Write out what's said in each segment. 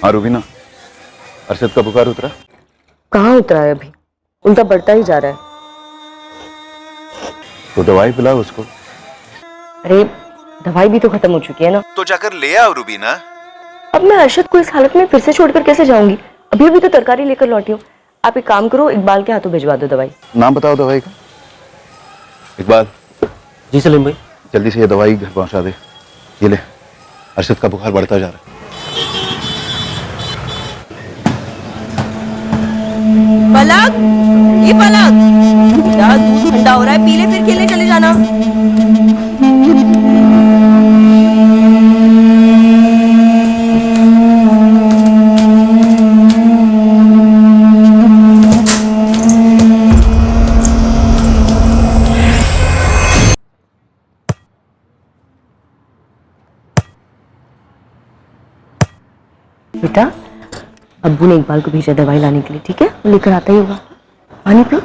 हाँ रूबीना, अरशद का बुखार उतरा? कहाँ उतरा है अभी, उल्टा बढ़ता ही जा रहा है। तो दवाई पिलाओ उसको। अरे दवाई भी तो खत्म हो चुकी है ना। तो जाकर ले आओ रूबीना। अब मैं अरशद को इस हालत में फिर से छोड़कर कैसे जाऊंगी? अभी अभी तो तरकारी लेकर लौटी हूँ। आप एक काम करो, इकबाल के हाथों भिजवा दो दवाई। नाम बताओ दवाई का। इकबाल। जी सलीम भाई। जल्दी से ये दवाई घर पहुंचा दे। ये ले, अरशद का बुखार बढ़ता जा रहा है। पलक, ये पलक, यार दूध ठंडा हो रहा है, पी ले फिर खेलने चले जाना। बेटा, अब्बू ने इकबाल को भेजा दवाई लाने के लिए, ठीक है? लेकर आता ही होगा। पानी पी।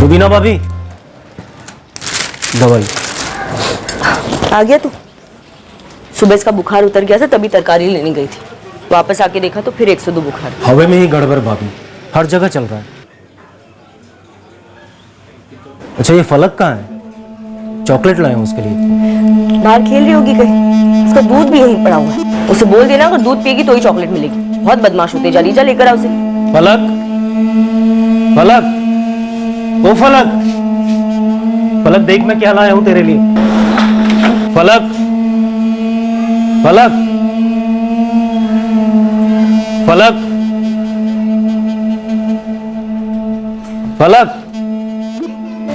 रूबीना भाभी, दवाई आ गया तू? सुबह इसका बुखार उतर गया था, तभी तरकारी लेने गई थी। वापस आके देखा तो फिर 102 बुखार। हवा में ही गड़बड़ भाभी, हर जगह चल रहा है। अच्छा ये फलक कहाँ है? चॉकलेट लाए हूँ उसके लिए। बाहर खेल रही होगी कहीं, उसका दूध भी यहीं पड़ा हुआ है। उसे बोल देना अगर दूध पिएगी तो ही चॉकलेट मिलेगी। बहुत बदमाश होते जा रही, जा लेकर आ उसे। फलक, फलक, ओ फलक, फलक देख मैं क्या लाया हूं तेरे लिए। फलक, फलक, फलक, फलक,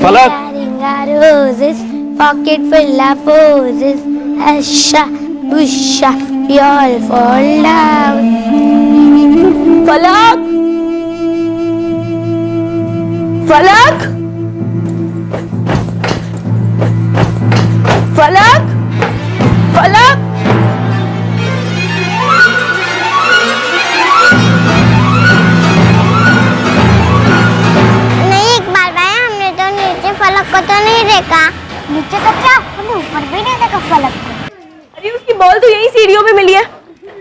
फलक। Roses, pocket full of roses. Asha, busha, we all fall down. फलक, फलक, फलक, फलक। नहीं इकबाल भाई, हमने तो नीचे फलक को तो नहीं देखा। नीचे तो क्या, हमने ऊपर भी नहीं देखा फलक को। अरे उसकी बॉल तो यही सीढ़ियों पे मिली है।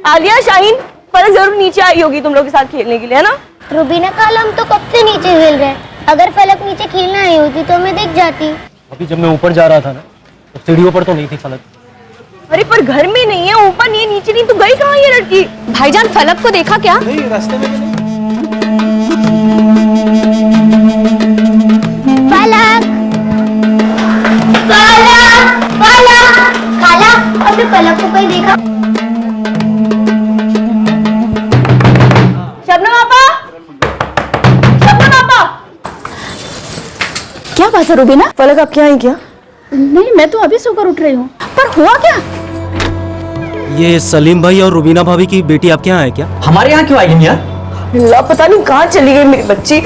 आलिया, शाहीन, फलक जरूर नीचे आई होगी तुम लोग के साथ खेलने के लिए, है ना? रूबीना कल हम तो कब से नीचे खेल रहे हैं। अगर फलक नीचे खेलने आई होती तो मैं देख जाती। अभी जब मैं ऊपर जा रहा था ना, तो सीढ़ियों पर तो नहीं थी फलक। अरे पर घर में नहीं है, ऊपर नहीं है, नीचे नहीं, तो गई कहाँ ये लड़की? भाईजान फलक को देखा क्या? नहीं, रास्ते में नहीं। फलक, फलक, फलक, खाला, अभी फलक को कोई देखा? शबनम आपा, शबनम आपा। क्या बात है रूबीना? फलक आप क्या आई क्या? नहीं, मैं तो अभी सोकर उठ रही हूँ। पर हुआ क्या? ये सलीम भाई और रूबीना भाभी की बेटी आपके यहाँ है क्या? हमारे यहाँ क्यों आई है यार? अल्लाह, पता नहीं कहाँ चली गई मेरी बच्ची।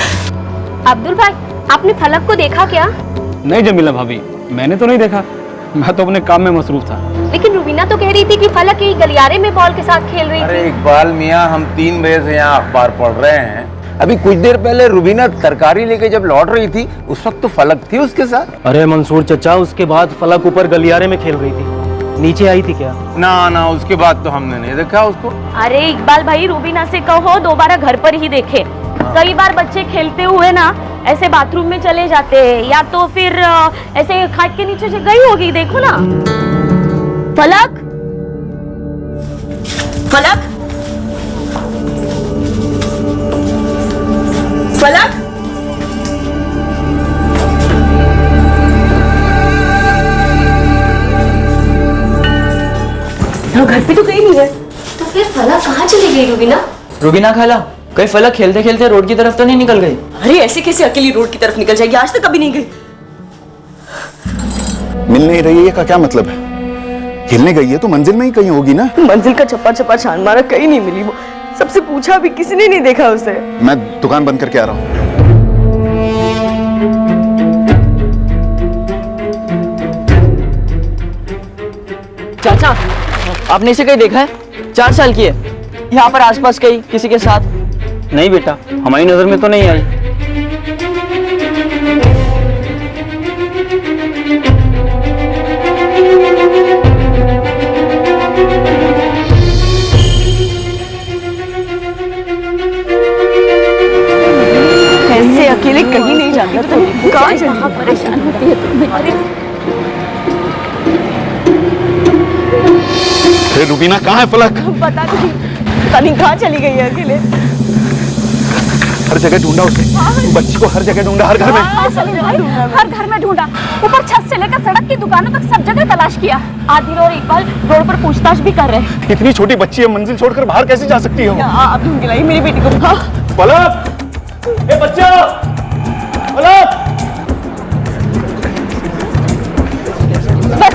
अब्दुल भाई, आपने फलक को देखा क्या? नहीं जमीला भाभी, मैंने तो नहीं देखा। मैं तो अपने काम में मसरूफ था। लेकिन रूबीना तो कह रही थी कि फलक यही गलियारे में बॉल के साथ खेल रही अरे थी। इकबाल मियाँ, हम 3 बजे से यहाँ अखबार पढ़ रहे हैं। अभी कुछ देर पहले रूबीना तरकारी लेके जब लौट रही थी, उस वक्त तो फलक थी उसके साथ। अरे मंसूर चचा, उसके बाद फलक ऊपर गलियारे में खेल रही थी। नीचे आई थी क्या? ना ना, उसके बाद तो हमने नहीं देखा उसको। अरे इकबाल भाई, रूबीना से कहो दोबारा घर पर ही देखे। कई बार बच्चे खेलते हुए ना ऐसे बाथरूम में चले जाते हैं, या तो फिर ऐसे खाट के नीचे से गई होगी, देखो ना। फलक, फलक, फलक। घर पे तो कहीं नहीं है। तो फिर फलक कहाँ चली गई रूबीना? रूबीना खाला, कहीं फलक खेलते खेलते रोड की तरफ तो नहीं निकल गई? अरे ऐसे कैसे अकेली रोड की तरफ निकल जाएगी? आज तक कभी नहीं गई। मिल नहीं रही है का क्या मतलब है? खेलने गई है तो मंजिल में ही कहीं होगी ना। मंजिल का छप्पा छप्पा छान मारा, कहीं नहीं मिली वो। सबसे पूछा भी, किसी ने नहीं देखा उसे। मैं दुकान बंद करके आ रहा हूँ। चाचा, आपने इसे कहीं देखा है? 4 साल की है, यहाँ पर आसपास कहीं किसी के साथ? नहीं बेटा, हमारी नजर में तो नहीं आई। ऐसे अकेले कहीं नहीं जाना तो कहाँ चली? परेशान होती है तुम। अरे अरे रुबीना कहाँ है फलक? पता नहीं कहाँ चली गई है अकेले। हर जगह ढूंढा उसे, बच्ची को हर जगह ढूंढा, हर घर में। हर घर में ढूंढा, ऊपर छत से लेकर सड़क की दुकानों तक सब जगह तलाश किया। आदिल और इकबाल रोड पर पूछताछ भी कर रहे हैं। इतनी छोटी बच्ची है, मंजिल छोड़कर बाहर कैसे जा सकती हो? आप ढूंढ के लाई मेरी बेटी को। हाँ। फलक, ए बच्चा, फलक। बस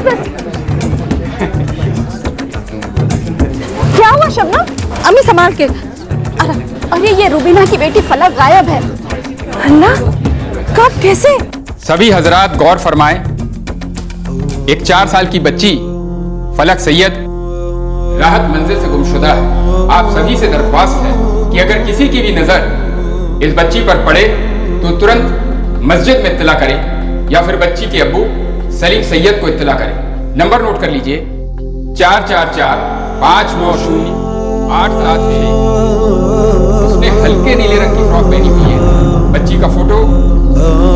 क्या हुआ शबनम? अम्मी संभाल के। अरे ये रुबीना की बेटी फलक गायब है। अन्ना, कब, कैसे? सभी हजरात गौर फरमाएं, एक 4 साल की बच्ची फलक सैयद राहत मंजिल से गुमशुदा है। आप सभी से दरख्वास्त है कि अगर किसी की भी नजर इस बच्ची पर पड़े तो तुरंत मस्जिद में इत्तला करें या फिर बच्ची के अब्बू सलीम सैयद को इत्तला करें। नंबर नोट कर लीजिए, 444-590-876। उसने हल्के नीले रंग की फ्रॉक पहनी हुई है। बच्ची का फोटो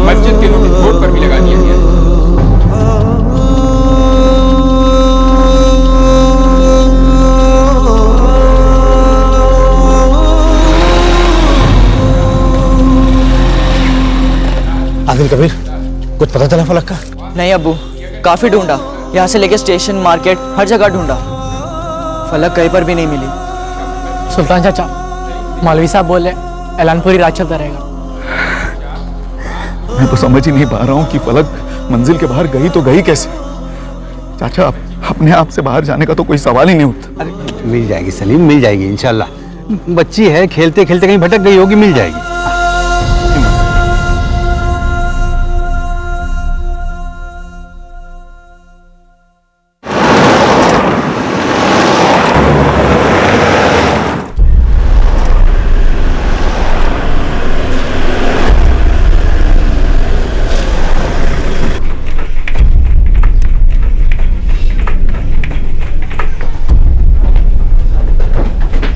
मस्जिद के नोटिस बोर्ड पर भी लगा दिया गया है। आदिल कबीर, कुछ पता चला फलक का? नहीं अब्बू, काफी ढूंढा, यहाँ से लेके स्टेशन, मार्केट, हर जगह ढूंढा, फलक कहीं पर भी नहीं मिली। सुल्तान चाचा, मौलवी साहब बोले ऐलानपुरी रात चलता रहेगा। मैं तो समझ ही नहीं पा रहा हूँ कि फलक मंजिल के बाहर गई तो गई कैसे? चाचा, अपने आप से बाहर जाने का तो कोई सवाल ही नहीं उठता। अरे मिल जाएगी सलीम, मिल जाएगी इंशाल्लाह। बच्ची है, खेलते खेलते कहीं भटक गई होगी, मिल जाएगी।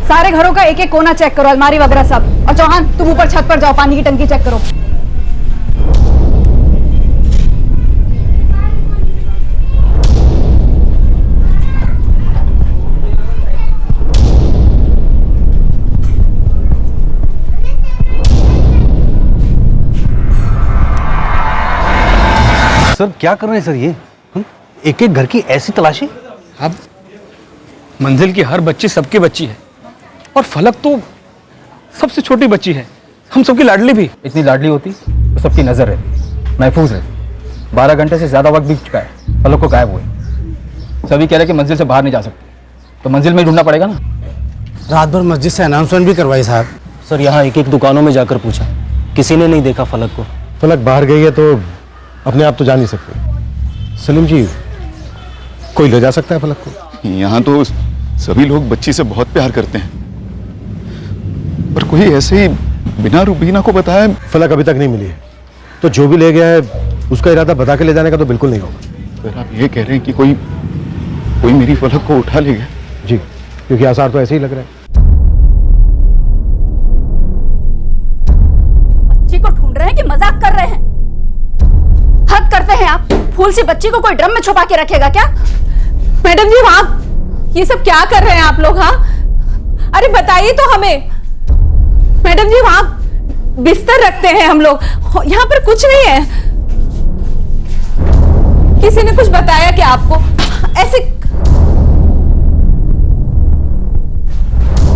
सारे घरों का एक एक कोना चेक करो, अलमारी वगैरह सब। और चौहान, तुम ऊपर छत पर जाओ, पानी की टंकी चेक करो। सर क्या कर रहे हैं सर ये? एक एक घर की ऐसी तलाशी? अब मंजिल की हर बच्ची सबकी बच्ची है, और फलक तो सबसे छोटी बच्ची है, हम सबकी लाडली भी। इतनी लाडली होती तो सबकी नजर रहती, महफूज रहती। 12 घंटे से ज्यादा वक्त बीत चुका है, फलक को गायब हुए। सभी कह रहे कि मंजिल से बाहर नहीं जा सकते, तो मंजिल में ही ढूंढना पड़ेगा ना। रात भर मस्जिद से अनाउंसमेंट भी करवाई साहब। सर, यहाँ एक एक दुकानों में जाकर पूछा, किसी ने नहीं देखा फलक को। फलक बाहर गई है तो अपने आप तो जा नहीं सकते। सलीम जी, कोई ले जा सकता है फलक को? यहाँ तो सभी लोग बच्ची से बहुत प्यार करते हैं, पर कोई ऐसे ही बिना रुबीना को बताए। फलक अभी तक नहीं मिली है, तो जो भी ले गया है उसका इरादा बता के ले जाने का तो बिल्कुल नहीं होगा। फिर आप ये कह रहे हैं कि कोई मेरी फलक को उठा ले गया? जी, क्योंकि आसार तो ऐसे ही लग रहा है। बच्ची को ढूंढ रहे हैं कि मजाक कर रहे हैं? हद करते हैं आप। फूल सी बच्ची को कोई ड्रम में छुपा के रखेगा क्या? मैडम जी, वहां ये सब क्या कर रहे हैं आप लोग? हाँ, अरे बताइए तो हमें। मैडम जी, वहां बिस्तर रखते हैं हम लोग, यहाँ पर कुछ नहीं है। किसी ने कुछ बताया क्या आपको? ऐसे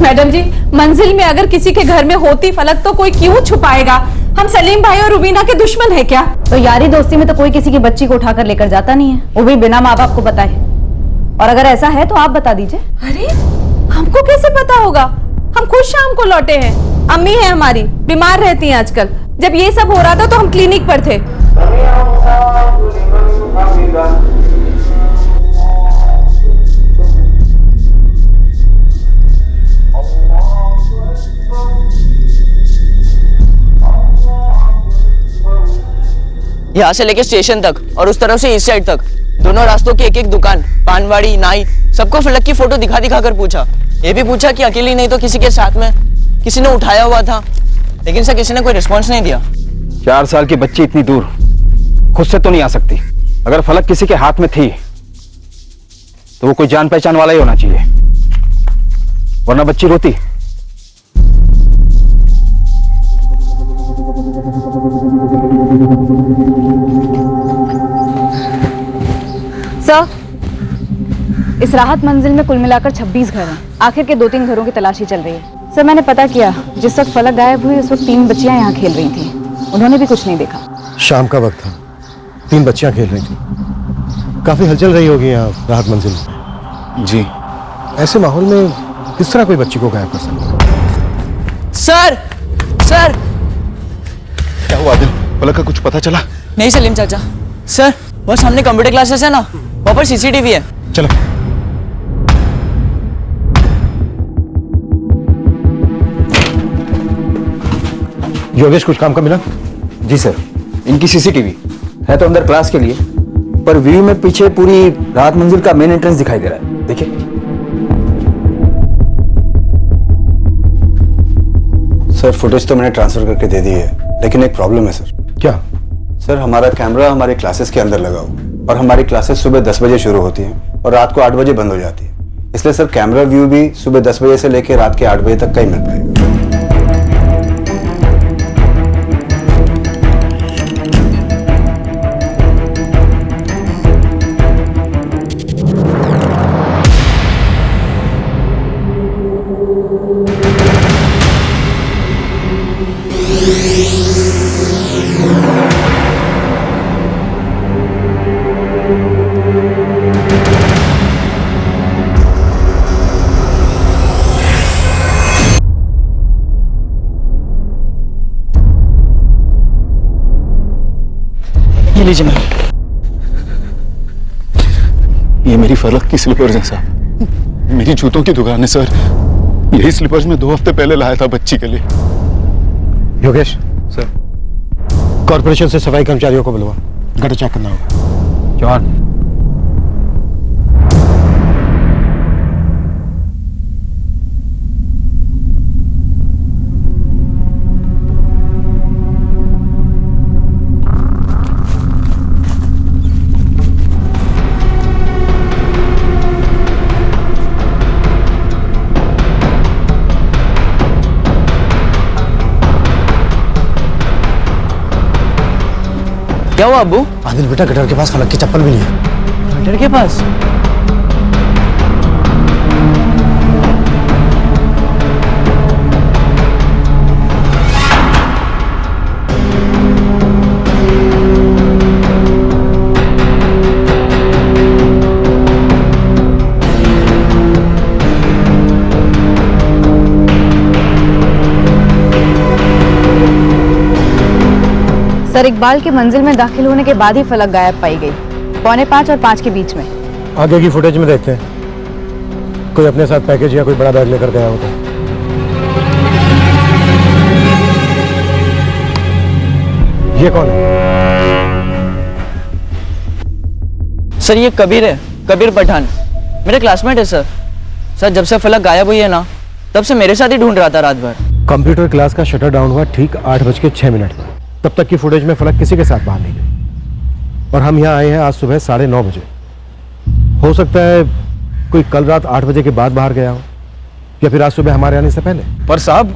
मैडम जी, मंजिल में अगर किसी के घर में होती फलक तो कोई क्यों छुपाएगा? हम सलीम भाई और रुबीना के दुश्मन है क्या? तो यारी दोस्ती में तो कोई किसी की बच्ची को उठाकर लेकर जाता नहीं है, वो भी बिना माँ बाप को बताए। और अगर ऐसा है तो आप बता दीजिए। अरे हमको कैसे पता होगा? हम खुद शाम को लौटे हैं। अम्मी है हमारी, बीमार रहती हैं आजकल। जब ये सब हो रहा था तो हम क्लिनिक पर थे। यहाँ से लेके स्टेशन तक और उस तरफ से इस साइड तक दोनों रास्तों की एक एक दुकान, पानवाड़ी, नाई, सबको फलक की फोटो दिखा दिखा कर पूछा। ये भी पूछा कि अकेली नहीं तो किसी के साथ में किसी ने उठाया हुआ था, लेकिन सर किसी ने कोई रिस्पॉन्स नहीं दिया। 4 साल की बच्ची इतनी दूर खुद से तो नहीं आ सकती। अगर फलक किसी के हाथ में थी तो वो कोई जान पहचान वाला ही होना चाहिए, वरना बच्ची रोती। सर, इस राहत मंजिल में कुल मिलाकर 26 घर हैं। आखिर के 2-3 घरों की तलाशी चल रही है। सर, मैंने पता किया, जिस वक्त फलक गायब हुई उस वक्त 3 बच्चियां यहाँ खेल रही थी। उन्होंने भी कुछ नहीं देखा। शाम का वक्त था, 3 बच्चियां खेल रही थी। काफी हलचल रही होगी यहाँ राहत मंजिल में। जी। ऐसे माहौल में किस तरह कोई बच्ची को गायब कर सकता है? सर सर क्या हुआ आदिल? फलक का कुछ पता चला? नहीं सलीम चाचा। सर वो सामने कंप्यूटर क्लासेस है ना, वहाँ पर सीसीटीवी है। चलो। योगेश, कुछ काम का मिला? जी सर, इनकी सीसीटीवी है तो अंदर क्लास के लिए, पर व्यू में पीछे पूरी राहत मंजिल का मेन एंट्रेंस दिखाई दे रहा है। देखिए। सर फुटेज तो मैंने ट्रांसफर करके दे दी है, लेकिन एक प्रॉब्लम है सर। क्या? सर हमारा कैमरा हमारे क्लासेस के अंदर लगा हुआ और हमारी क्लासेस सुबह 10 बजे शुरू होती हैं और रात को 8 बजे बंद हो जाती है। इसलिए सर कैमरा व्यू भी सुबह 10 बजे से लेकर रात के 8 बजे तक का ही मिल पाएगा। ये लीजिए मैम। ये मेरी फलक की स्लीपर्स हैं साहब। मेरी जूतों की दुकान है सर। यही स्लीपर्स मैं 2 हफ्ते पहले लाया था बच्ची के लिए। योगेश सर, कॉर्पोरेशन से सफाई कर्मचारियों को बुलवा, गटर चेक करना होगा। जॉन। क्या हुआ अब्बू? आदिल बेटा, गटर के पास फलक की चप्पल मिली है। गटर के पास? सर, इकबाल की मंजिल में दाखिल होने के बाद ही फलक गायब पाई गई, 4:45 और 5 के बीच में। आगे की फुटेज में देखते हैं, कोई अपने साथ पैकेज या कोई बड़ा बैग लेकर गया होगा। ये कौन है? सर ये कबीर है, कबीर पठान, मेरे क्लासमेट है सर। सर जब से फलक गायब हुई है ना, तब से मेरे साथ ही ढूंढ रहा था रात भर। कंप्यूटर क्लास का शटर डाउन हुआ ठीक 8:06 पर। तब तक की फुटेज में फलक किसी के साथ बाहर नहीं गई और हम यहाँ आए हैं आज सुबह 9:30 बजे। हो सकता है कोई कल रात 8 बजे के बाद बाहर गया हो या फिर आज सुबह हमारे आने से पहले। पर साहब,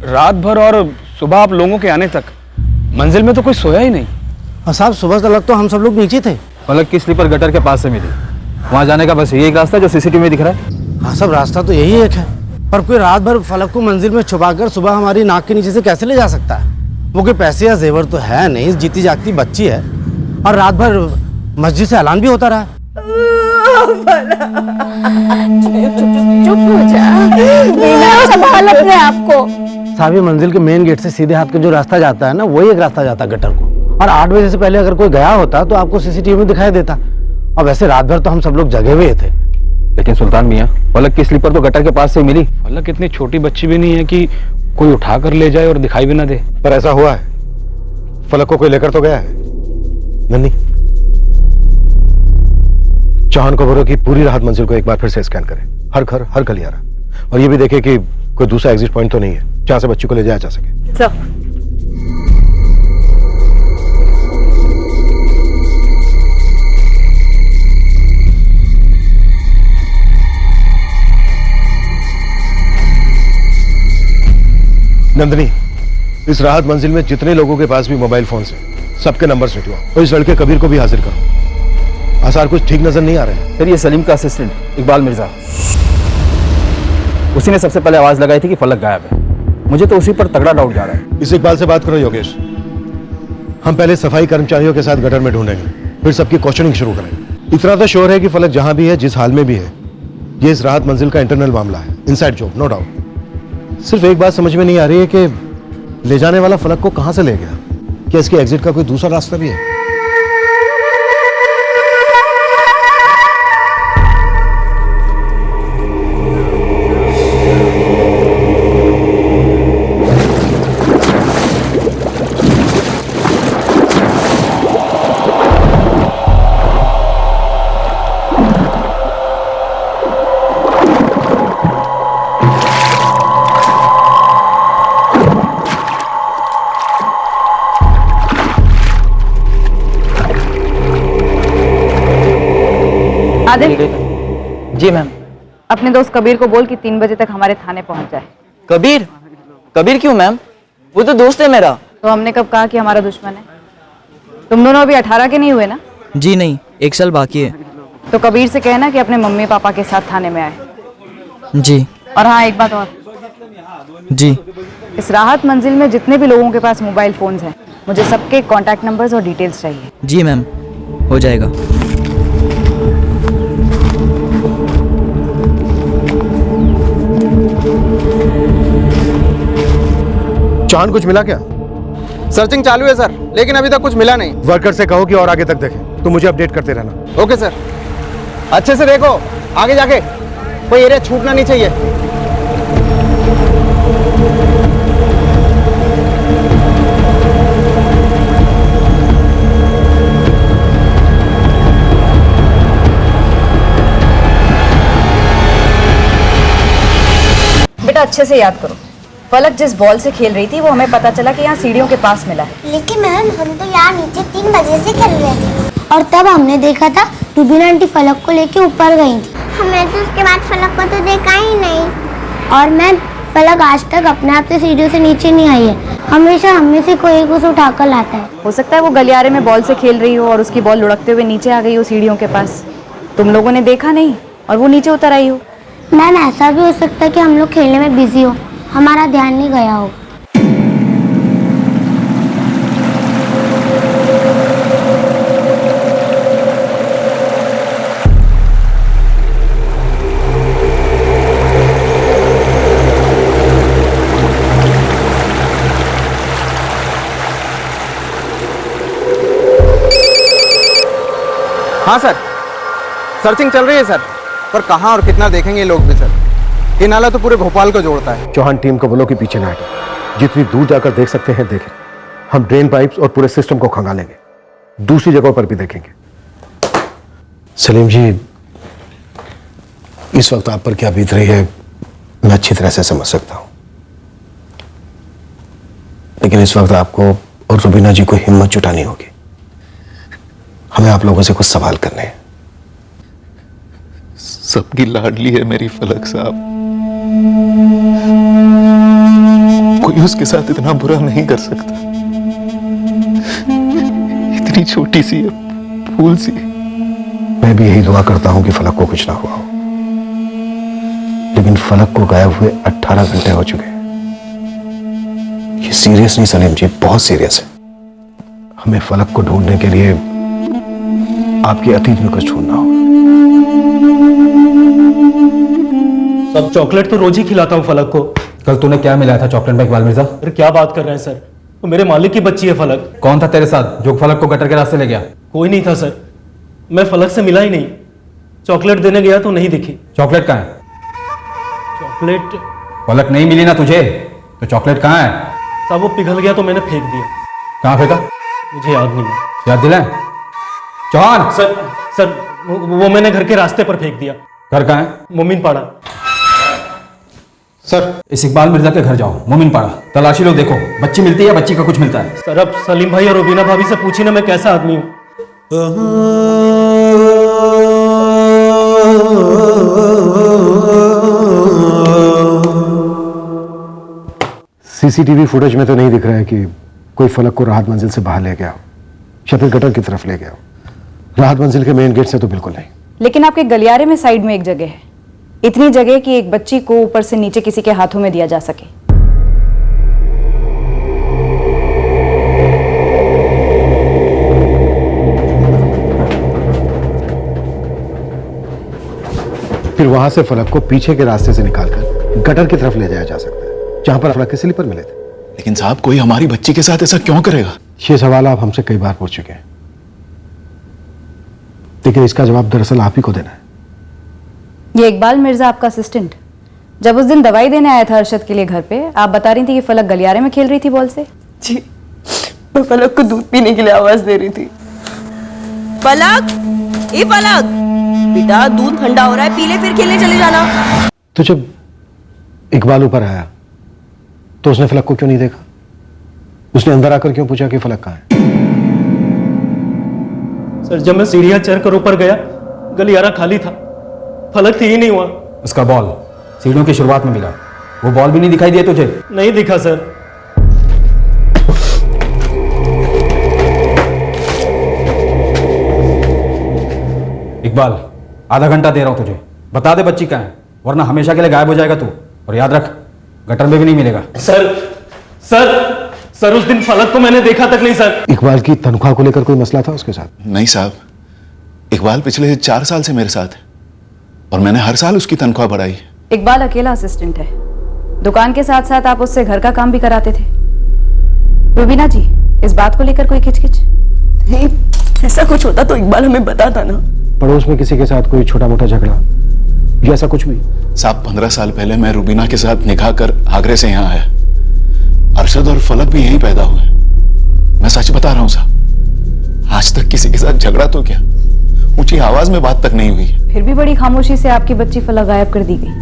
रात भर और सुबह आप लोगों के आने तक मंजिल में तो कोई सोया ही नहीं। और साहब, सुबह तक तो हम सब लोग नीचे थे। फलक की स्लीपर गटर के पास से मिली, वहां जाने का बस यही एक रास्ता जो सीसीटीवी में दिख रहा है। हाँ सब, रास्ता तो यही एक है, पर कोई रात भर फलक को मंजिल में छुपाकर सुबह हमारी नाक के नीचे से कैसे ले जा सकता है? वो कोई पैसे या जेवर तो है नहीं, जीती जागती बच्ची है और रात भर मस्जिद से ऐलान भी होता रहा। चुप हो जा, संभाल अपने आप को। सावी मंजिल के मेन गेट से सीधे हाथ का जो रास्ता जाता है ना, वही एक रास्ता जाता है गटर को। और 8 बजे से पहले अगर कोई गया होता तो आपको सीसीटीवी में दिखाई देता। और वैसे रात भर तो हम सब लोग जगे हुए थे। लेकिन सुल्तान मियाँ, फलक की स्लीपर तो गटर के पास से ही मिली। फलक इतनी छोटी बच्ची भी नहीं है कि कोई उठा कर ले जाए और दिखाई भी ना दे। पर ऐसा हुआ है, फलक को कोई लेकर तो गया है। नन्नी, चौहान को बोलो कि पूरी राहत मंजिल को एक बार फिर से स्कैन करें, हर घर हर गलियारा, और ये भी देखें कि कोई दूसरा एग्जिट पॉइंट तो नहीं है जहां से बच्ची को ले जाया जा सके। नंदनी, इस राहत मंजिल में जितने लोगों के पास भी मोबाइल फोन हैं, सबके नंबर निकलवाओ और इस लड़के कबीर को भी हाजिर करो। आसार कुछ ठीक नजर नहीं आ रहे हैं। सर, ये सलीम का असिस्टेंट इकबाल मिर्जा, उसी ने सबसे पहले आवाज लगाई थी कि फलक गायब है। मुझे तो उसी पर तगड़ा डाउट जा रहा है। इस इकबाल से बात करो योगेश। हम पहले सफाई कर्मचारियों के साथ गटर में ढूंढेंगे, फिर सबकी क्वेश्चनिंग शुरू करेंगे। इतना तो श्योर है कि फलक जहां भी है, जिस हाल में भी है, ये इस राहत मंजिल का इंटरनल मामला है, इनसाइड जॉब, नो डाउट। सिर्फ एक बात समझ में नहीं आ रही है कि ले जाने वाला फलक को कहां से ले गया। क्या इसके एग्जिट का कोई दूसरा रास्ता भी है? आदिल, जी मैम। अपने दोस्त कबीर को बोल कि 3 बजे तक हमारे थाने पहुंच जाए। कबीर? कबीर क्यों मैम? वो तो दोस्त है मेरा। तो हमने कब कहा कि हमारा दुश्मन है? तुम दोनों अभी 18 के नहीं हुए ना? जी नहीं, 1 साल बाकी है। तो कबीर से कहना कि अपने मम्मी पापा के साथ थाने में आए। जी। और हाँ, एक बात और। जी। इस राहत मंजिल में जितने भी लोगों के पास मोबाइल फोन्स हैं, मुझे सबके कॉन्टैक्ट नंबर्स और डिटेल्स चाहिए। जी मैम, हो जाएगा। चौहान, कुछ मिला क्या? सर्चिंग चालू है सर, लेकिन अभी तक कुछ मिला नहीं। वर्कर से कहो कि और आगे तक देखें, तो मुझे अपडेट करते रहना। Okay sir. अच्छे से देखो, आगे जाके कोई एरिया छूटना नहीं चाहिए। बेटा अच्छे से याद करो, फलक जिस बॉल से खेल रही थी वो हमें पता चला कि यहाँ सीढ़ियों के पास मिला है। लेकिन मैम, हम तो यहाँ नीचे 3 बजे से खेल रहे थे और तब हमने देखा था रूबीना आंटी फलक को लेके ऊपर गई थी। हमने तो उसके बाद फलक को तो देखा ही नहीं। और मैम, फलक आज तक अपने आप से सीढ़ियों से नीचे नहीं आई है, हमेशा हमें से कोई कुछ उठा कर लाता है। हो सकता है वो गलियारे में बॉल से खेल रही हो और उसकी बॉल लुढ़कते हुए नीचे आ गई हो सीढ़ियों के पास, तुम लोगों ने देखा नहीं और वो नीचे उतर आई हो। मैम, ऐसा भी हो सकता है कि हम लोग खेलने में बिजी हो, हमारा ध्यान नहीं गया हो। हाँ सर, सर्चिंग चल रही है सर, पर कहाँ और कितना देखेंगे लोग भी सर। ये नाला तो पूरे भोपाल को जोड़ता है। चौहान, टीम को बोलो कि पीछे ना हटे, जितनी दूर जाकर देख सकते हैं देखें। हम ड्रेन पाइप्स और पूरे सिस्टम को खंगालेंगे, दूसरी जगहों पर भी देखेंगे। सलीम जी, इस वक्त आप पर क्या बीत रही है मैं अच्छी तरह से समझ सकता हूं, लेकिन इस वक्त आपको और रुबीना जी को हिम्मत जुटानी होगी। हमें आप लोगों से कुछ सवाल करने हैं। सबकी लाडली है मेरी फलक साहब, कोई उसके साथ इतना बुरा नहीं कर सकता। इतनी छोटी सी फूल सी। मैं भी यही दुआ करता हूं कि फलक को कुछ ना हुआ हो, लेकिन फलक को गायब हुए 18 घंटे हो चुके हैं। ये सीरियस नहीं सलीम जी, बहुत सीरियस है। हमें फलक को ढूंढने के लिए आपके अतीत में कुछ ढूंढना हो। सब चॉकलेट तो रोज ही खिलाता हूँ फलक को। कल तूने क्या मिलाया था चॉकलेट में इकबाल मिर्जा? अरे क्या बात कर रहे हैं सर, वो मेरे मालिक की बच्ची है फलक। कौन था तेरे साथ जो फलक को गटर के रास्ते ले गया? कोई नहीं था सर, मैं फलक से मिला ही नहीं। चॉकलेट देने गया तो नहीं दिखी। चॉकलेट कहाँ है? चॉकलेट फलक नहीं मिली ना तुझे, तो चॉकलेट कहाँ है? साहब वो पिघल गया तो मैंने फेंक दिया। कहाँ फेंका? मुझे याद नहीं है। याद दिलाए चौहान। सर वो मैंने घर के रास्ते पर फेंक दिया। घर कहाँ है? मोमिन पाड़ा। सर इस इकबाल मिर्जा के घर जाओ, मोमिन पाड़ा, तलाशी लो, देखो बच्ची मिलती है या बच्ची का कुछ मिलता है। सर अब सलीम भाई और रुबीना भाभी से पूछी ना मैं कैसा आदमी हूँ। सीसीटीवी फुटेज में तो नहीं दिख रहा है कि कोई फलक को राहत मंजिल से बाहर ले गया हो या फिर गटर की तरफ ले गया हो। राहत मंजिल के मेन गेट से तो बिल्कुल नहीं। लेकिन आपके गलियारे में साइड में एक जगह है, इतनी जगह कि एक बच्ची को ऊपर से नीचे किसी के हाथों में दिया जा सके। फिर वहां से फलक को पीछे के रास्ते से निकालकर गटर की तरफ ले जाया जा सकता है, जहां पर फलक के स्लीपर मिले थे। लेकिन साहब कोई हमारी बच्ची के साथ ऐसा क्यों करेगा? ये सवाल आप हमसे कई बार पूछ चुके हैं, लेकिन इसका जवाब दरअसल आप ही को देना है। ये इकबाल मिर्जा आपका असिस्टेंट जब उस दिन दवाई देने आया था अरशद के लिए घर पे, आप बता रही थी कि फलक गलियारे में खेल रही थी बॉल से। जी, मैं फलक को दूध पीने के लिए आवाज दे रही थी। फलक, ए फलक, बेटा दूध ठंडा हो रहा है, पी ले फिर खेलने चले जाना। तो जब इकबाल ऊपर आया तो उसने फलक को क्यों नहीं देखा? उसने अंदर आकर क्यों पूछा कि फलक कहाँ है? सर जब मैं सीढ़ियां चढ़ कर ऊपर गया गलियारा खाली था, फलक थी ही नहीं हुआ। उसका बॉल सीढ़ियों की शुरुआत में मिला, वो बॉल भी नहीं दिखाई दिया तुझे? नहीं दिखा सर। इकबाल आधा घंटा दे रहा हूं तुझे, बता दे बच्ची कहाँ है, वरना हमेशा के लिए गायब हो जाएगा तू। और याद रख गटर में भी नहीं मिलेगा। सर उस दिन फलक को मैंने देखा तक नहीं सर। इकबाल की तनख्वाह को लेकर कोई मसला था उसके साथ? नहीं साहब, इकबाल पिछले 4 साल से मेरे साथ है और मैंने हर साल उसकी तनख्वाह बढ़ाई। इकबाल अकेला असिस्टेंट है, दुकान के साथ साथ आप उससे घर का काम भी कराते थे। रुबीना जी, इस बात को लेकर कोई खिचखिच? नहीं, ऐसा कुछ होता तो इकबाल हमें बताता ना। पड़ोस में किसी के साथ कोई छोटा मोटा झगड़ा या ऐसा कुछ भी? साहब 15 साल पहले मैं रुबीना के साथ निकाह कर आगरे से यहाँ आया। अरशद और फलक भी यहीं पैदा हुए। मैं सच बता रहा हूँ साहब, आज तक किसी के साथ झगड़ा तो क्या, ऊंची आवाज में बात तक नहीं हुई। फिर भी बड़ी खामोशी से आपकी बच्ची फलक गायब कर दी गई।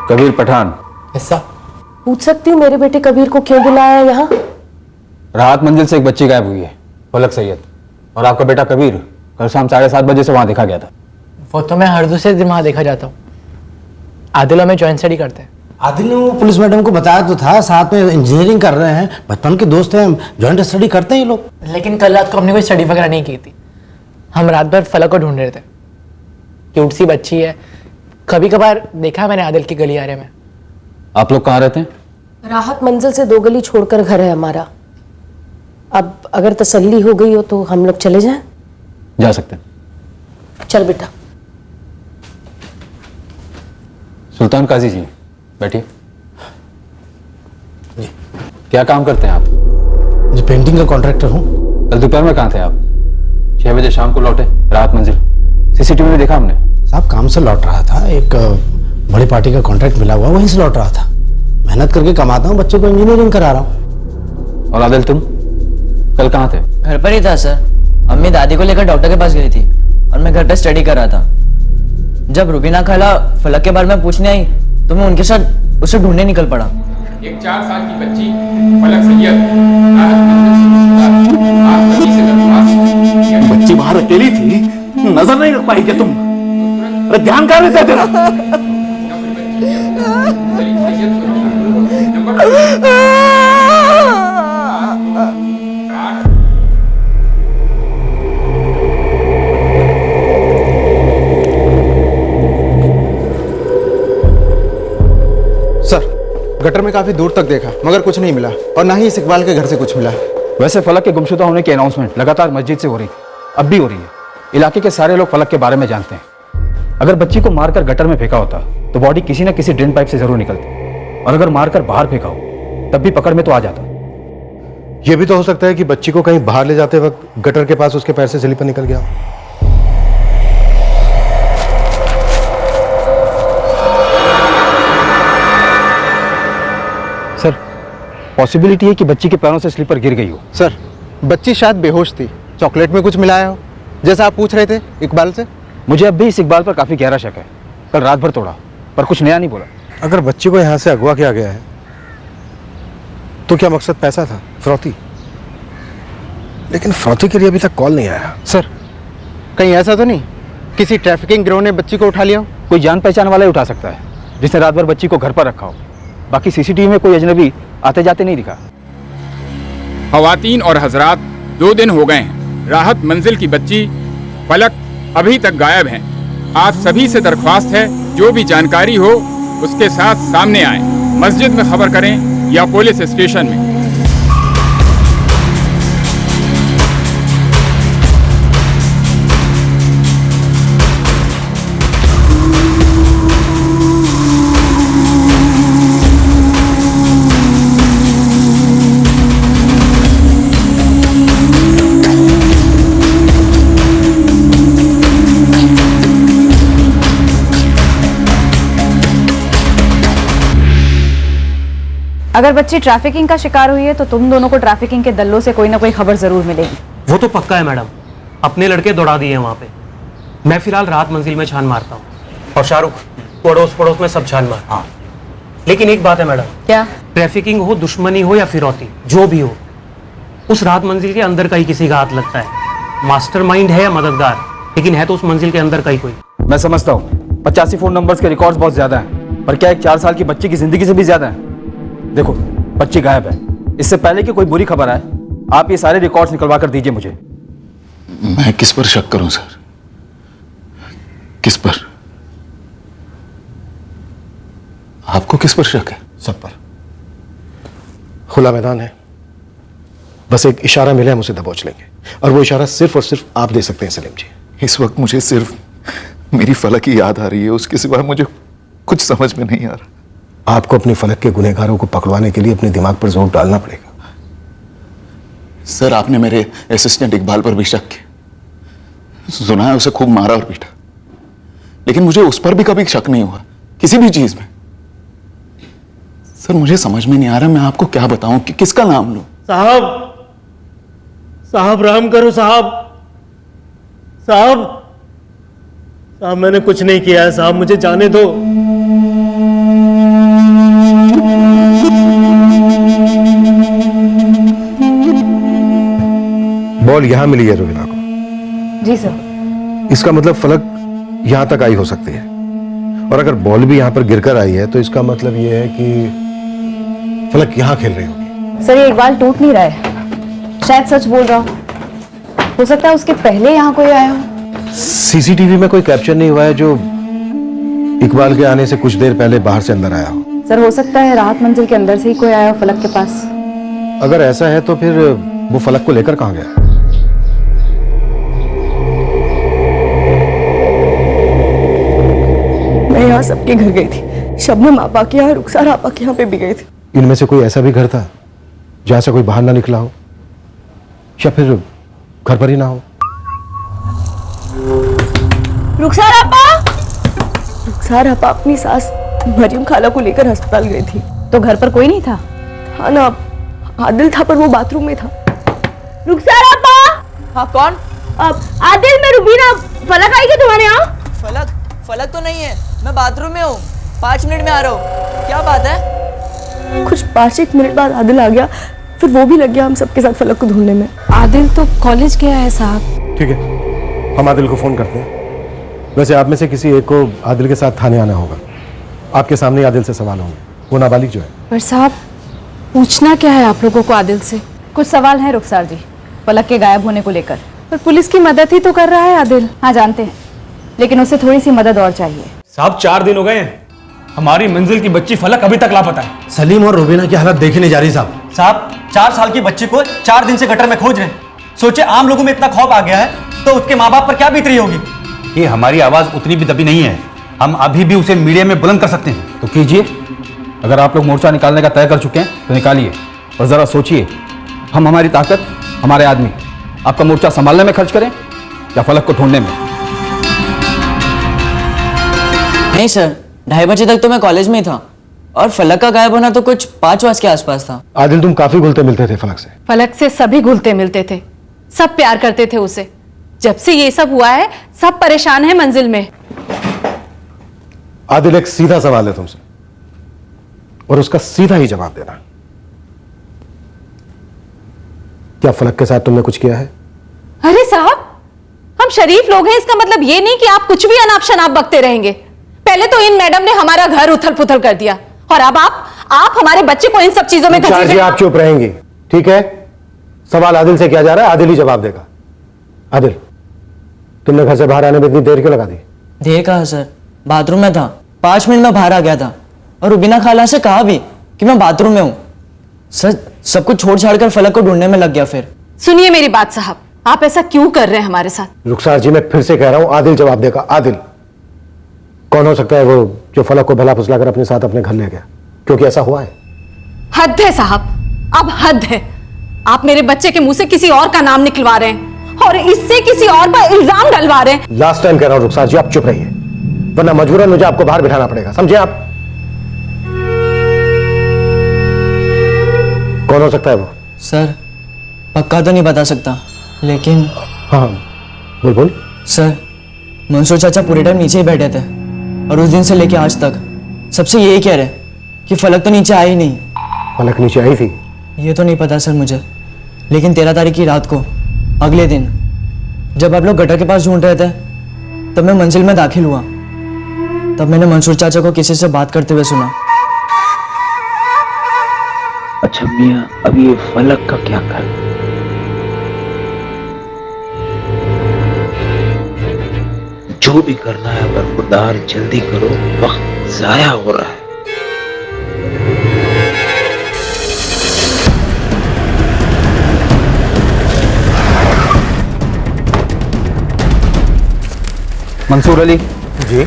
कबीर पठान, ऐसा पूछ सकती हूँ मेरे बेटे कबीर को क्यों बुलाया है यहाँ? राहत मंजिल से एक बच्ची गायब हुई है, फलक सैयद, और आपका बेटा कबीर कल शाम 7:30 बजे से वहां देखा गया था। वो तो मैं हर दूसरे दिन वहाँ देखा जाता हूँ। आदिल हमें ज्वाइंट स्टडी करते हैं। आदिल ने वो पुलिस मैडम को बताया तो था, साथ में इंजीनियरिंग कर रहे हैं, बचपन के दोस्त हैं, ज्वाइंट स्टडी करते हैं ये लोग। लेकिन कल रात को हमने कोई स्टडी वगैरह नहीं की थी, हम रात भर फलक को ढूंढ रहे थे। क्यूट सी बच्ची है, कभी कभार देखा है मैंने आदिल की गलियारे में। आप लोग कहाँ रहते हैं? राहत मंजिल से 2 गली छोड़कर घर है हमारा। अब अगर तसल्ली हो गई हो तो हम लोग चले जाएं? जा सकते हैं। चल बेटा। सुल्तान काजी जी, बैठिए। क्या काम करते हैं आप? जी पेंटिंग का कॉन्ट्रैक्टर हूँ। कल दोपहर में कहाँ थे आप? 6 बजे शाम को लौटे राहत मंजिल, सीसीटीवी में देखा हमने। साहब काम से लौट रहा था, एक बड़ी पार्टी का कॉन्ट्रैक्ट मिला हुआ, वहीं से लौट रहा था। मेहनत करके कमाता हूँ, बच्चे को इंजीनियरिंग करा रहा हूँ। और आदिल तुम कल कहाँ थे? घर पर ही था सर, अम्मी दादी को लेकर डॉक्टर के पास गई थी और मैं घर पे स्टडी कर रहा था। जब रुबीना खाला फलक के बारे में पूछने आई तो मैं उनके साथ उसे ढूंढने निकल पड़ा। एक 4 साल की बच्ची फलक सैयद राहत मंजिल से गुमशुदा, आप सभी से दरख्वास्त है। बच्ची बाहर अकेली थी, नजर नहीं रख पाई क्या तुम? अरे ध्यान कहाँ रहता है तेरा? गटर में काफी दूर तक देखा मगर कुछ नहीं मिला, और ना ही इस इकबाल के घर से कुछ मिला। वैसे फलक के गुमशुदा होने की अनाउंसमेंट लगातार मस्जिद से हो रही थी, अब भी हो रही है। इलाके के सारे लोग फलक के बारे में जानते हैं। अगर बच्ची को मारकर गटर में फेंका होता तो बॉडी किसी न किसी ड्रेन पाइप से जरूर निकलती, और अगर मारकर बाहर फेंका हो तब भी पकड़ में तो आ जाता। यह भी तो हो सकता है कि बच्ची को कहीं बाहर ले जाते वक्त गटर के पास उसके पैर से स्लीपर निकल गया हो। सर, पॉसिबिलिटी है कि बच्ची के पैरों से स्लीपर गिर गई हो। सर, बच्ची शायद बेहोश थी, चॉकलेट में कुछ मिलाया हो, जैसा आप पूछ रहे थे इकबाल से। मुझे अब भी इस इकबाल पर काफी गहरा शक है। कल रात भर तोड़ा पर कुछ नया नहीं बोला। अगर बच्ची को यहाँ से अगवा किया गया है तो क्या मकसद पैसा था, फिरौती? लेकिन फिरौती के लिए अभी तक कॉल नहीं आया। सर, कहीं ऐसा तो नहीं किसी ट्रैफिकिंग गिरोह ने बच्ची को उठा लिया हो? कोई जान पहचान वाला ही उठा सकता है, जिसने रात भर बच्ची को घर पर रखा हो। बाकी सीसीटीवी में कोई अजनबी आते जाते नहीं दिखा। खवातीन और हजरात, 2 दिन हो गए हैं राहत मंजिल की बच्ची फलक अभी तक गायब है। आज सभी से दरख्वास्त है, जो भी जानकारी हो उसके साथ सामने आए। मस्जिद में खबर करें या पुलिस स्टेशन में। अगर बच्ची ट्रैफिकिंग का शिकार हुई है तो तुम दोनों को ट्रैफिकिंग के दल्लों से कोई ना कोई खबर जरूर मिलेगी। वो तो पक्का है मैडम, अपने लड़के दौड़ा दिए हैं वहाँ पे। मैं फिलहाल राहत मंजिल में छान मारता हूँ, और शाहरुख पड़ोस पड़ोस में सब छान मार। हाँ, लेकिन एक बात है मैडम। क्या? ट्रैफिकिंग हो, दुश्मनी हो या फिरौती, जो भी हो, उस राहत मंजिल के अंदर का ही किसी का हाथ लगता है। मास्टरमाइंड है या मददगार, लेकिन है तो उस मंजिल के अंदर का ही कोई। मैं समझता हूँ 85 फोन नंबर्स के रिकॉर्ड्स बहुत ज्यादा हैं, पर क्या एक 4 साल की बच्ची की जिंदगी से भी ज्यादा है? देखो, बच्ची गायब है। इससे पहले कि कोई बुरी खबर आए, आप ये सारे रिकॉर्ड्स निकलवा कर दीजिए मुझे। मैं किस पर शक करूं सर? किस पर? आपको किस पर शक है? सब पर। खुला मैदान है, बस एक इशारा मिले हम उसे दबोच लेंगे, और वो इशारा सिर्फ और सिर्फ आप दे सकते हैं सलीम जी। इस वक्त मुझे सिर्फ मेरी फलक की याद आ रही है, उसके सिवा मुझे कुछ समझ में नहीं आ रहा। आपको अपनी फलक के गुनहगारों को पकड़वाने के लिए अपने दिमाग पर जोर डालना पड़ेगा। सर, आपने मेरे असिस्टेंट इकबाल पर भी शक किया, सुना है उसे खूब मारा और पीटा, लेकिन मुझे उस पर भी कभी शक नहीं हुआ किसी भी चीज में। सर, मुझे समझ में नहीं आ रहा मैं आपको क्या बताऊं कि किसका नाम लूं। साहब राम करो साहब। साहब मैंने कुछ नहीं किया है साहब, मुझे जाने दो। बॉल यहां मिली है रुबीना को। जी सर। इसका मतलब फलक यहां तक आई हो सकती है, और अगर बॉल भी यहां पर गिरकर आई है तो इसका मतलब यह है कि फलक यहां खेल रही होगी। सर, ये इकबाल टूट नहीं रहा है, शायद सच बोल रहा हो सकता है उसके पहले यहाँ कोई आया हो। सीसीटीवी में कोई कैप्चर नहीं हुआ है जो इकबाल के आने से कुछ देर पहले बाहर से अंदर आया हो। सर, हो सकता है राहत मंजिल के अंदर से ही कोई आया हो फलक के पास। अगर ऐसा है तो फिर वो फलक को लेकर कहां गया? मैं यहाँ सबके घर गई थी, शबनम आपा के यहाँ, रुखसार आपा के यहाँ पे भी गई थी। इनमें से कोई ऐसा भी घर था जहां से कोई बाहर ना निकला हो, या फिर घर पर ही ना हो? रुखसार आपा अपनी सास मरियम खाला को लेकर अस्पताल गई थी। तो घर पर कोई नहीं था? हाँ ना, आदिल था पर वो बाथरूम में था। रुखसार आपा। हाँ, कौन? आदिल, मैं रुबीना। फलक आई क्या तुम्हारे यहाँ? फलक तो नहीं है, मैं बाथरूम में हूँ, 5 मिनट में आ रहा हूँ। क्या बात है? कुछ 5-1 मिनट बाद आदिल आ गया, फिर वो भी लग गया हम सबके साथ फलक को ढूंढने में। आदिल तो कॉलेज गया है साहब। ठीक है, हम आदिल को फोन करते हैं। वैसे आप में से किसी एक को आदिल के साथ थाने आना होगा। आपके सामने ही आदिल से सवाल होंगे, वो नाबालिग जो है। पर साहब, पूछना क्या है आप लोगों को आदिल से? कुछ सवाल हैं रुखसार जी, फलक के गायब होने को लेकर। पर पुलिस की मदद ही तो कर रहा है आदिल। हाँ जानते हैं, लेकिन उसे थोड़ी सी मदद और चाहिए। साहब 4 दिन हो गए हैं, हमारी मंजिल की बच्ची फलक अभी तक लापता है। सलीम और रुबीना की हालत देखी नहीं जा रही साहब। साहब 4 साल की बच्ची को 4 दिन से गटर में खोज रहे हैं। सोचे आम लोगों में इतना खौफ आ गया है तो उसके माँ बाप पर क्या बीत रही होगी। ये हमारी आवाज उतनी भी दबी नहीं है, हम अभी भी उसे मीडिया में बुलंद कर सकते हैं। तो कीजिए, अगर आप लोग मोर्चा निकालने का तय कर चुके हैं तो निकालिए, और जरा सोचिए, हम हमारी ताकत, हमारे आदमी आपका मोर्चा संभालने में खर्च करें या फलक को ढूंढने में। नहीं सर, 2:30 बजे तक तो मैं कॉलेज में ही था और फलक का गायब होना तो कुछ 5 बजे के आसपास था। आदिल, तुम काफी घुलते मिलते थे फलक से। फलक से सभी घुलते मिलते थे, सब प्यार करते थे उसे। जब से ये सब हुआ है सब परेशान है मंजिल में। आदिल, एक सीधा सवाल है तुमसे और उसका सीधा ही जवाब देना। क्या फलक के साथ तुमने कुछ किया है? अरे साहब, हम शरीफ लोग हैं, इसका मतलब ये नहीं कि आप कुछ भी अनाप शनाप बकते रहेंगे। पहले तो इन मैडम ने हमारा घर उथल पुथल कर दिया और अब आप हमारे बच्चे को इन सब चीजों में जी, आप चुप रहेंगी, ठीक है? सवाल आदिल से किया जा रहा है, आदिल ही जवाब देगा। आदिल, तुमने घर से बाहर आने में इतनी देर क्यों लगा दी? देर कहा सर, बाथरूम में था, 5 मिनट में बाहर आ गया था और रुबीना खाला से कहा भी कि मैं बाथरूम में हूँ। सर सब कुछ छोड़ छाड़ कर फलक को ढूंढने में लग गया। फिर सुनिए मेरी बात साहब, आप ऐसा क्यों कर रहे हैं हमारे साथ? रुखसार जी, मैं फिर से कह रहा हूं, आदिल जवाब देगा। आदिल, कौन हो सकता है वो जो फलक को भला फुसला कर अपने साथ अपने घर ले गया? क्योंकि ऐसा हुआ है। हद है साहब, अब हद है। आप मेरे बच्चे के मुंह से किसी और का नाम निकलवा रहे हैं और इससे किसी और पर इल्जाम डलवा रहे हैं। लास्ट टाइम कह रहा हूं रुखसार जी, आप चुप रहिए, वरना मजबूरन मुझे आपको बाहर बिठाना पड़ेगा, समझे आप? कौन हो सकता है वो? सर पक्का तो नहीं बता सकता, लेकिन हाँ बोल। सर मंसूर चाचा पूरे टाइम नीचे ही बैठे थे और उस दिन से लेके आज तक सबसे यही कह रहे कि फलक तो नीचे आई नहीं। फलक नीचे आई थी? ये तो नहीं पता सर मुझे, लेकिन 13 तारीख की रात को, अगले दिन जब आप लोग गटर के पास ढूंढ रहे थे, तब मैं मंजिल में दाखिल हुआ। तब मैंने मंसूर चाचा को किसी से बात करते हुए सुना। अच्छा मियां, अभी ये फलक का क्या कर? जो भी करना है बरखुरदार जल्दी करो, वक्त जाया हो रहा है। मंसूर अली जी,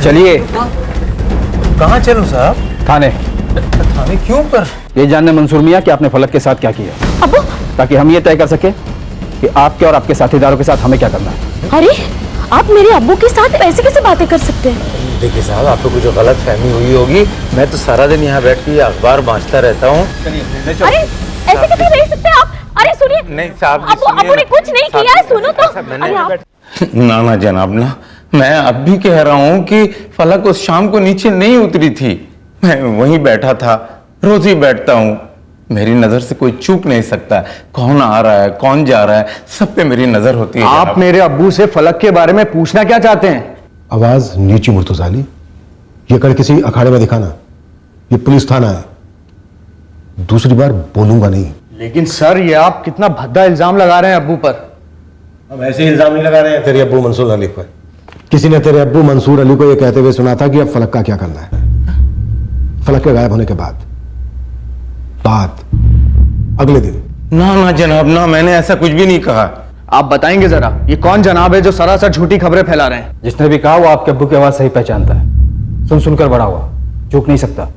चलिए। कहाँ चलूं साहब? थाने। थाने क्यों पर? ये जानने मंसूर मियां कि आपने फलक के साथ क्या किया, अब्बू, ताकि हम ये तय कर सके कि आपके और आपके साथीदारों के साथ हमें क्या करना है। अरे आप मेरे अब्बू के साथ ऐसे कैसे बातें कर सकते हैं? देखिए साहब, आपको कुछ गलत फहमी हुई होगी। मैं तो सारा दिन यहाँ बैठ के अखबार बांचता रहता हूँ। अरे ऐसे कैसे रह सकते हैं आप? अरे सुनिए, नहीं साहब, अब्बू ने कुछ नहीं किया है, सुनो तो। अरे आप ना जनाब ना, मैं अब भी कह रहा हूँ कि फलक उस शाम को नीचे नहीं उतरी थी। मैं वहीं बैठा था, रोज ही बैठता हूँ। मेरी नजर से कोई चूक नहीं सकता, कौन आ रहा है कौन जा रहा है, सब पे मेरी नजर होती है। आप मेरे अब्बू से फलक के बारे में पूछना क्या चाहते हैं? आवाज नीची मुर्तजाली, ये कल किसी अखाड़े में दिखाना, ये पुलिस थाना है, दूसरी बार बोलूंगा नहीं। लेकिन सर, ये आप कितना भद्दा इल्जाम लगा रहे हैं अब्बू पर। हम ऐसे इल्जाम नहीं लगा रहे हैं तेरे अब्बू मंसूर अली पर। किसी ने तेरे अब्बू मंसूर अली को यह कहते हुए सुना था कि अब फलक का क्या करना है। फलक के गायब होने के बाद अगले दिन। ना जनाब ना, मैंने ऐसा कुछ भी नहीं कहा। आप बताएंगे जरा, ये कौन जनाब है जो सरासर झूठी खबरें फैला रहे हैं? जिसने भी कहा वो आपके अब्बू की आवाज सही पहचानता है, सुन सुनकर बड़ा हुआ, चूक नहीं सकता।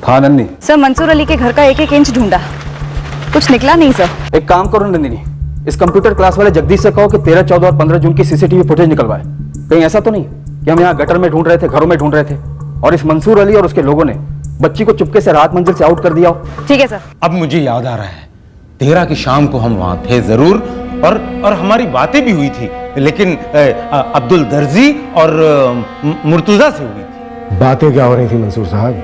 हाँ नंदिनी। सर मंसूर अली के घर का एक इंच ढूंढा, कुछ निकला नहीं सर। एक काम करो नंदिनी, इस कंप्यूटर क्लास वाले जगदीश से कहो कि 13, 14 और 15 जून की सीसीटीवी फुटेज निकलवाए। कहीं ऐसा तो नहीं कि हम यहाँ गटर में ढूंढ रहे थे, घरों में ढूंढ रहे थे और इस मंसूर अली और उसके लोगों ने बच्ची को चुपके से रात मंजिल से आउट कर दिया हो। ठीक है सर। अब मुझे याद आ रहा है, 13 की शाम को हम वहां थे जरूर, और हमारी बातें भी हुई थी, लेकिन अब्दुल दर्जी और मुर्तुजा से हुई थी। बातें क्या हो रही थी मंसूर साहब?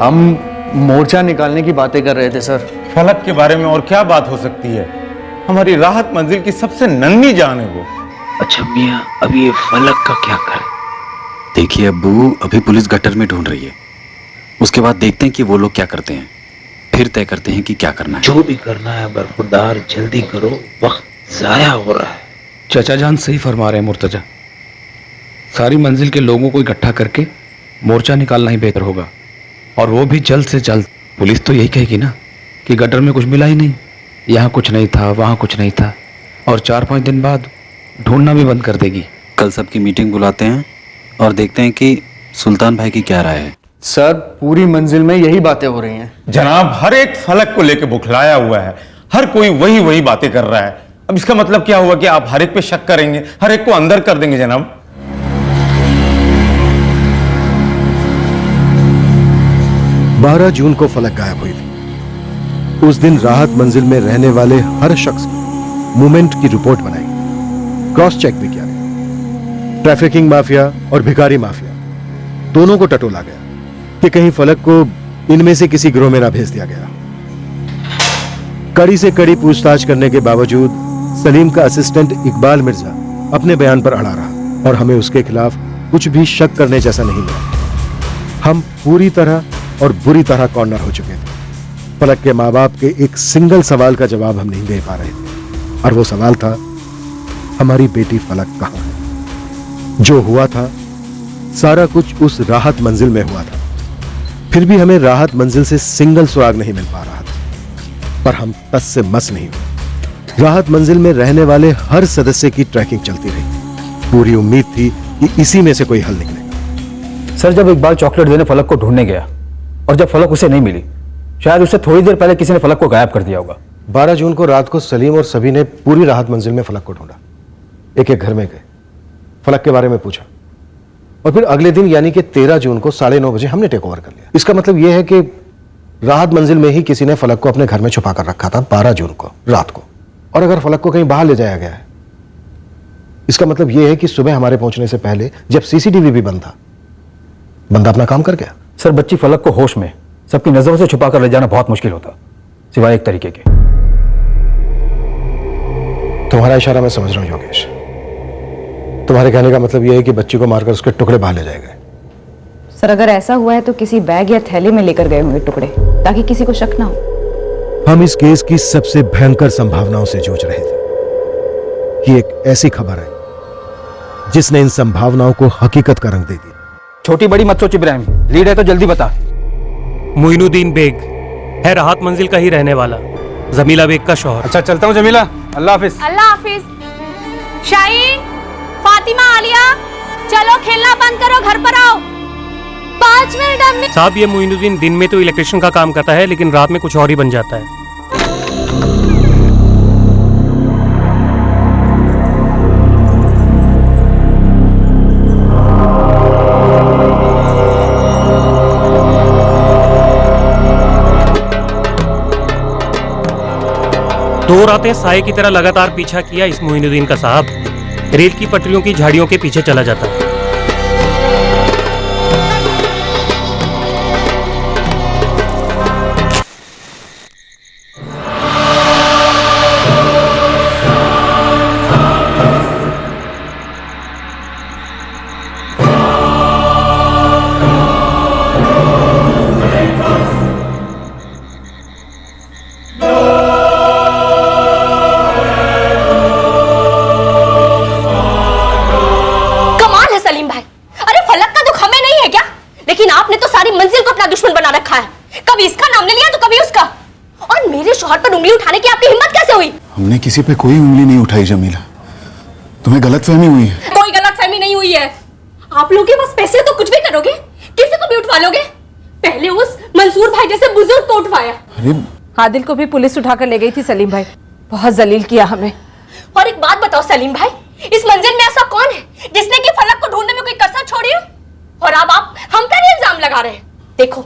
हम मोर्चा निकालने की बातें कर रहे थे सर। फलक के बारे में और क्या बात हो सकती है? हमारी राहत मंजिल की सबसे नन्ही जान है वो। अच्छा मियां, अभी ये फलक का क्या कर? देखिए अब्बू, अभी पुलिस गटर में ढूंढ रही है, उसके बाद देखते हैं कि वो लोग क्या करते हैं, फिर तय करते हैं कि क्या करना है। जो भी करना है बरखुरदार जल्दी करो, वक्त जाया हो रहा है। चचा जान सही फरमा रहे हैं मुर्तजा। सारी मंजिल के लोगों को इकट्ठा करके मोर्चा निकालना ही बेहतर होगा, और वो भी जल्द से जल्द। पुलिस तो यही कहेगी ना कि गटर में कुछ मिला ही नहीं, यहाँ कुछ नहीं था, वहाँ कुछ नहीं था, और 4-5 दिन बाद ढूंढना भी बंद कर देगी। कल सबकी मीटिंग बुलाते हैं और देखते हैं कि सुल्तान भाई की क्या राय है। सर पूरी मंजिल में यही बातें हो रही हैं। जनाब, हर एक फलक को लेकर बुखलाया हुआ है, हर कोई वही वही बातें कर रहा है। अब इसका मतलब क्या हुआ कि आप हर एक पे शक करेंगे, हर एक को अंदर कर देंगे जनाब? 12 जून को फलक गायब हुई थी। उस दिन राहत मंजिल में रहने वाले हर शख्स की मूवमेंट की रिपोर्ट बनाई, क्रॉस चेक भी किया गया। ट्रैफिकिंग माफिया और भिखारी माफिया दोनों को टटोला गया कि कहीं फलक को इनमें से किसी गिरोह में ना भेज दिया गया। कड़ी से कड़ी पूछताछ करने के बावजूद सलीम का असिस्टेंट इकबाल मिर्जा अपने बयान पर अड़ा रहा और हमें उसके खिलाफ कुछ भी शक करने जैसा नहीं मिला। हम पूरी तरह और बुरी तरह कॉर्नर हो चुके थे। फलक के माँ बाप के एक सिंगल सवाल का जवाब हम नहीं दे पा रहे थे, और वो सवाल था, हमारी बेटी फलक कहाँ है? जो हुआ था सारा कुछ उस राहत मंजिल में हुआ था। फिर भी हमें राहत मंजिल से सिंगल सुराग नहीं मिल पा रहा था, पर हम तस से मस नहीं हुए। राहत मंजिल में रहने वाले हर सदस्य की ट्रैकिंग चलती रही। पूरी उम्मीद थी कि इसी में से कोई हल निकलेगा। सर, जब इकबाल चॉकलेट देने फलक को ढूंढने गया और जब फलक उसे नहीं मिली, शायद उससे थोड़ी देर पहले किसी ने फलक को गायब कर दिया होगा। 12 जून को रात को सलीम और सभी ने पूरी राहत मंजिल में फलक को ढूंढा। एक एक घर में गए, फलक के बारे में पूछा, और फिर अगले दिन यानी कि 13 जून को 9:30 बजे हमने टेक ओवर कर लिया। इसका मतलब यह है कि राहत मंजिल में ही किसी ने फलक को अपने घर में छुपा कर रखा था 12 जून को रात को। और अगर फलक को कहीं बाहर ले जाया गया है, इसका मतलब यह है कि सुबह हमारे पहुंचने से पहले जब सीसीटीवी भी बंद था, बंदा अपना काम कर गया। सर, बच्ची फलक को होश में सबकी नजरों से छुपा कर ले जाना बहुत मुश्किल होता, सिवाय एक तरीके के। तुम्हारा इशारा मैं समझ रहा हूं योगेश। तुम्हारे कहने का मतलब यह है कि बच्ची को मारकर उसके टुकड़े बाहर ले जाए गए। सर, अगर ऐसा हुआ है तो किसी बैग या थैले में लेकर गए होंगे टुकड़े, ताकि किसी को शक ना हो। हम इस केस की सबसे भयंकर संभावनाओं से जूझ रहे थे कि एक ऐसी खबर है जिसने इन संभावनाओं को हकीकत का रंग दे दिया। छोटी बड़ी मत सोच इब्राहिम, लीड है तो जल्दी बता। मोइनुद्दीन बेग है राहत मंजिल का ही रहने वाला, जमीला बेग का शौहर। अच्छा, चलता हूँ जमीला, अल्लाह हाफिज। अल्लाह हाफिज। शाहीन, फातिमा, आलिया, चलो खेलना बंद करो, घर पर आओ। 5 मिनट हमने। साहब, ये मोइनुद्दीन दिन में तो इलेक्ट्रिशियन का काम करता है, लेकिन रात में कुछ और ही बन जाता है। दो रातें साए की तरह लगातार पीछा किया इस मोइनुद्दीन का साहब। रेल की पटरियों की झाड़ियों के पीछे चला जाता है। दुश्मन बना रखा है, कभी इसका नाम ले लिया तो कभी उसका। और मेरे शौहर पर उंगली उठाने की आपकी हिम्मत कैसे हुई? हमने किसी पे कोई उंगली नहीं उठाई जमीला, तुम्हें गलतफहमी हुई है। कोई गलतफहमी नहीं हुई है। आप लोग के पास पैसे तो कुछ भी करोगे, किसी को भी उठवा लोगे। पहले उस मंसूर भाई जैसे बुजुर्ग को उठवाया। अरे आदिल को भी पुलिस उठाकर ले गई थी सलीम भाई, बहुत जलील किया हमें। और एक बात बताओ सलीम भाई, इस मंजिल में ऐसा कौन है जिसने कि फलक को ढूंढने में कोई कसर छोड़ी हो? और अब आप हम पर ही इल्जाम लगा रहे हैं। देखो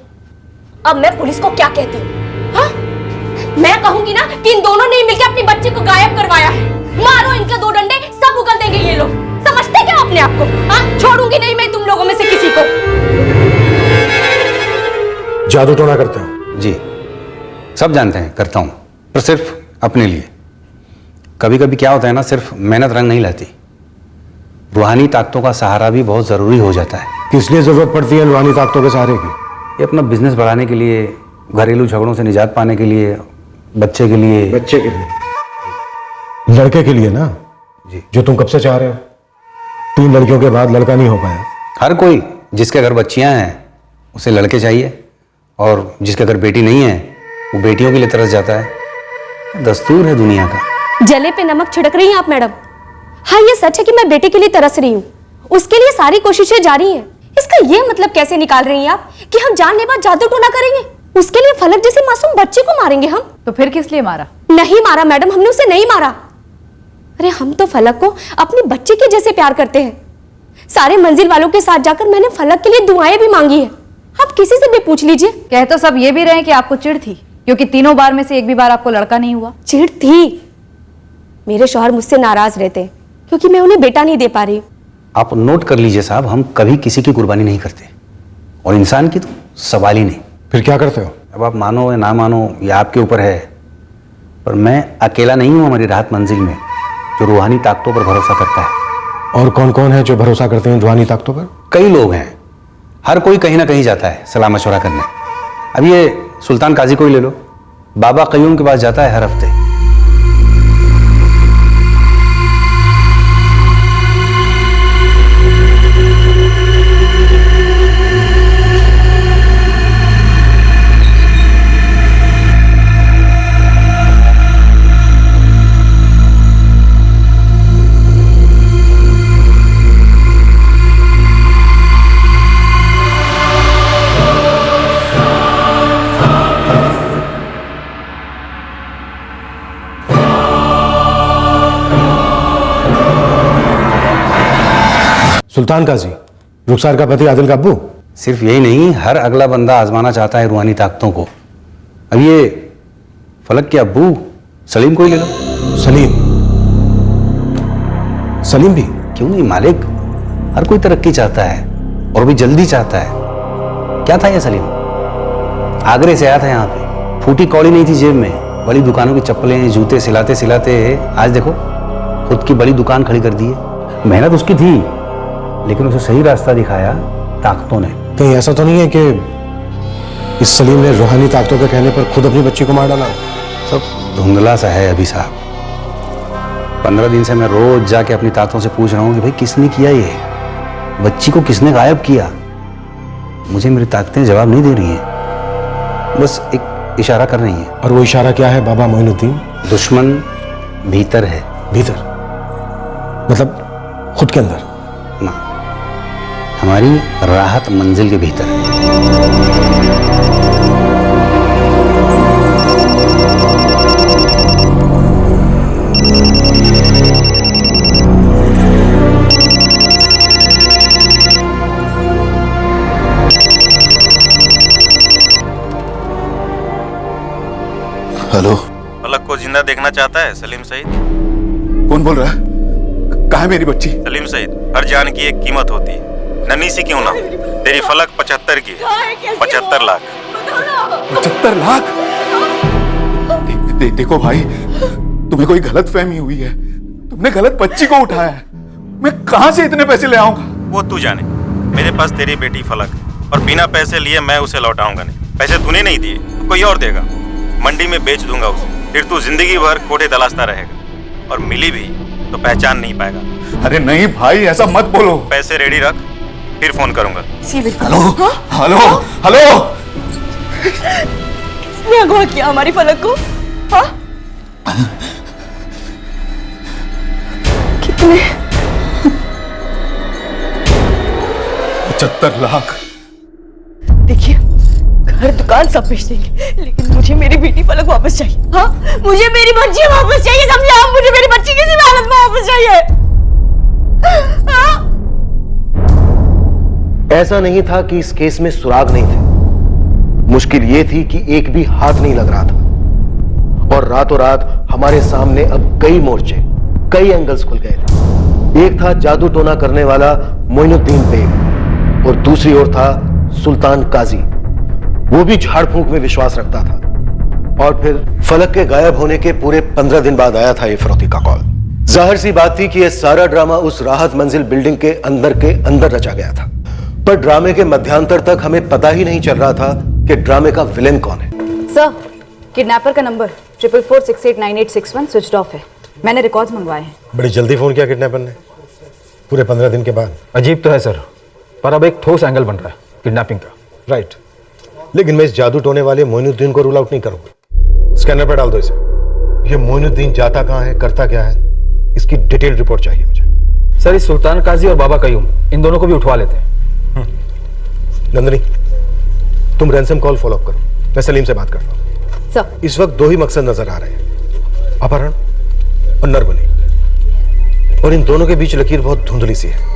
अब मैं पुलिस को क्या कहती हूँ, हाँ? मैं कहूंगी ना कि इन दोनों ने मिलकर अपनी बच्ची को गायब करवाया है। मारो इनके 2 डंडे, सब उगल देंगे ये लोग। समझते क्या अपने आप को? हाँ, छोड़ूंगी नहीं मैं तुम लोगों में से किसी को। जादू टोना करते हो? जी सब जानते हैं, करता हूं, पर सिर्फ अपने लिए। कभी कभी क्या होता है ना, सिर्फ मेहनत रंग नहीं लाती, रूहानी ताकतों का सहारा भी बहुत जरूरी हो जाता है। किस लिए जरूरत पड़ती है रूहानी ताकतों के सहारे की? ये अपना बिजनेस बढ़ाने के लिए, घरेलू झगड़ों से निजात पाने के लिए, बच्चे के लिए। लड़के के लिए ना जी, जो तुम कब से चाह रहे हो। 3 लड़कियों के बाद लड़का नहीं हो पाया। हर कोई जिसके घर बच्चियां हैं उसे लड़के चाहिए, और जिसके घर बेटी नहीं है वो बेटियों के लिए तरस जाता है। दस्तूर है दुनिया का। जले पे नमक छिड़क रही हैं आप मैडम। हाँ, ये सच है कि मैं बेटे के लिए तरस रही हूँ, उसके लिए सारी कोशिशें जारी हैं। इसका ये मतलब कैसे निकाल रही हैं आप कि हम जानलेवा जादू टोना करेंगे? उसके लिए फलक जैसे मासूम बच्चे को मारेंगे हम? तो फिर किस लिए मारा? नहीं मारा मैडम, हमने उसे नहीं मारा। अरे हम तो फलक को अपने बच्चे के जैसे प्यार करते हैं। सारे मंजिल वालों के साथ जाकर मैंने फलक के लिए दुआएं भी मांगी है। आप किसी से भी पूछ लीजिए। कह तो सब ये भी रहे कि आपको चिढ़ थी क्योंकि 3 बार में से एक भी बार आपको लड़का नहीं हुआ। चिढ़ थी। मेरे शौहर मुझसे नाराज रहते हैं क्योंकि मैं उन्हें बेटा नहीं दे पा रही। आप नोट कर लीजिए साहब, हम कभी किसी की कुर्बानी नहीं करते, और इंसान की तो सवाल ही नहीं। फिर क्या करते हो? अब आप मानो या ना मानो ये आपके ऊपर है, पर मैं अकेला नहीं हूं हमारी राहत मंजिल में जो रूहानी ताकतों पर भरोसा करता है। और कौन कौन है जो भरोसा करते हैं रूहानी ताकतों पर? कई लोग हैं, हर कोई कहीं ना कहीं जाता है सलाह मशवरा करने। अब ये सुल्तान काजी को ही ले लो, बाबा कयूम के पास जाता है हर हफ्ते। सुल्तान काजी, रुखसार का पति आदिल का अब्बू? सिर्फ यही नहीं, हर अगला बंदा आजमाना चाहता है रूहानी ताकतों को। अब ये फलक के अब्बू सलीम को ही ले लो। सलीम? सलीम भी? क्यों नहीं मालिक, हर कोई तरक्की चाहता है और भी जल्दी चाहता है। क्या था ये सलीम? आगरे से आया था यहाँ पे, फूटी कौड़ी नहीं थी जेब में, बड़ी दुकानों की चप्पलें जूते सिलाते सिलाते आज देखो खुद की बड़ी दुकान खड़ी कर दी है। मेहनत उसकी थी, लेकिन उसे सही रास्ता दिखाया ताकतों ने। कहीं ऐसा तो नहीं है कि इस सलीम ने रूहानी ताकतों के कहने पर खुद अपनी बच्ची को मार डाला? सब धुंधला सा है अभी साहब। 15 दिन से मैं रोज जाके अपनी ताकतों से पूछ रहा हूँ कि भाई किसने किया ये, बच्ची को किसने गायब किया। मुझे मेरी ताकतें जवाब नहीं दे रही हैं, बस एक इशारा कर रही हैं। और वो इशारा क्या है बाबा मोइनुद्दीन? दुश्मन भीतर है। भीतर मतलब खुद के अंदर? ना, हमारी राहत मंजिल के भीतर। हेलो, फलक को जिंदा देखना चाहता है सलीम सईद। कौन बोल रहा है? कहाँ है मेरी बच्ची? सलीम सईद, हर जान की एक कीमत होती है, नन्ही सी क्यों ना। तेरी फलक 75 की है, 75 लाख। 75 लाख? देखो भाई, तुम्हें कोई गलत फहमी हुई है, तुमने गलत बच्ची को उठाया है। मैं कहाँ से इतने पैसे ले आऊंगा? वो तू जाने, मेरे पास तेरी बेटी फलक, और बिना पैसे लिए मैं उसे लौटाऊंगा नहीं। पैसे तूने नहीं दिए तो कोई और देगा, मंडी में बेच दूंगा उसे, फिर तू जिंदगी भर कोठे तलाशता रहेगा, और मिली भी तो पहचान नहीं पाएगा। अरे नहीं भाई, ऐसा मत बोलो। पैसे रेडी रख, फिर फोन करूंगा। हेलो हेलो हेलो, किसने अगवा किया हमारी फलक को? हाँ? कितने? 75 लाख। देखिए, घर दुकान सब बेच देंगे, लेकिन मुझे मेरी बेटी फलक वापस चाहिए। हाँ, मुझे मेरी बच्ची वापस चाहिए, समझे आप? मुझे मेरी बच्ची किसी भी हालत में वापस चाहिए। हाँ? ऐसा नहीं था कि इस केस में सुराग नहीं थे, मुश्किल यह थी कि एक भी हाथ नहीं लग रहा था, और रातों रात हमारे सामने अब कई मोर्चे, कई एंगल्स खुल गए थे। एक था जादू टोना करने वाला मोइनुद्दीन बेग, और दूसरी ओर था सुल्तान काजी, वो भी झाड़ फूंक में विश्वास रखता था। और फिर फलक के गायब होने के पूरे 15 दिन बाद आया था ये फिरौती का कॉल। जाहिर सी बात थी कि यह सारा ड्रामा उस राहत मंजिल बिल्डिंग के अंदर रचा गया था, पर ड्रामे के मध्यांतर तक हमें पता ही नहीं चल रहा था कि ड्रामे का विलेन कौन है। सर, किडनैपर का नंबर 44468981 स्विच्ड ऑफ है। मैंने रिकॉर्ड्स मंगवाए हैं। बड़ी जल्दी फोन किया किडनैपर ने, पूरे 15 दिन के बाद। अजीब तो है सर, पर अब एक ठोस एंगल बन रहा है किडनैपिंग का। राइट, लेकिन मैं इस जादू टोने वाले मोइनुद्दीन को रूल आउट नहीं करूंगा। स्कैनर पर डाल दो इसे। ये मोइनुद्दीन जाता कहाँ है, करता क्या है, इसकी डिटेल रिपोर्ट चाहिए मुझे। सर इस सुल्तान काजी और बाबा कयूम, इन दोनों को भी उठवा लेते हैं। नंदिनी, तुम रैंसम कॉल फॉलो अप करो, मैं सलीम से बात करता हूँ। सर इस वक्त दो ही मकसद नजर आ रहे हैं, अपहरण और नरबली, और इन दोनों के बीच लकीर बहुत धुंधली सी है।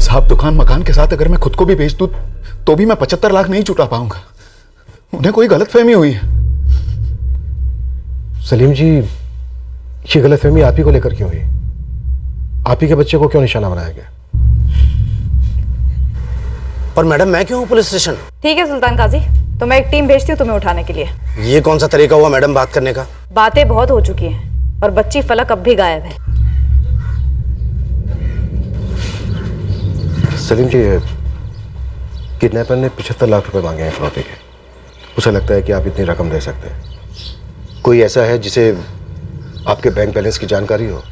साहब दुकान मकान के साथ अगर मैं खुद को भी बेच दूं तो भी मैं 75 लाख नहीं जुटा पाऊंगा। उन्हें कोई गलतफहमी हुई है। सलीम जी, ये गलतफहमी आप ही को लेकर क्यों हुई? आप ही के बच्चे को क्यों निशाना बनाया गया? पर मैडम मैं क्यों हूँ पुलिस स्टेशन? ठीक है सुल्तान काजी, तो मैं एक टीम भेजती हूँ तुम्हें उठाने के लिए। ये कौन सा तरीका हुआ मैडम बात करने का? बातें बहुत हो चुकी हैं और बच्ची फलक अब भी गायब है। सलीम जी, किडनैपर ने 75 लाख रुपए मांगे हैं फिरौती के। उसे लगता है कि आप इतनी रकम दे सकते हैं। कोई ऐसा है जिसे आपके बैंक बैलेंस की जानकारी हो?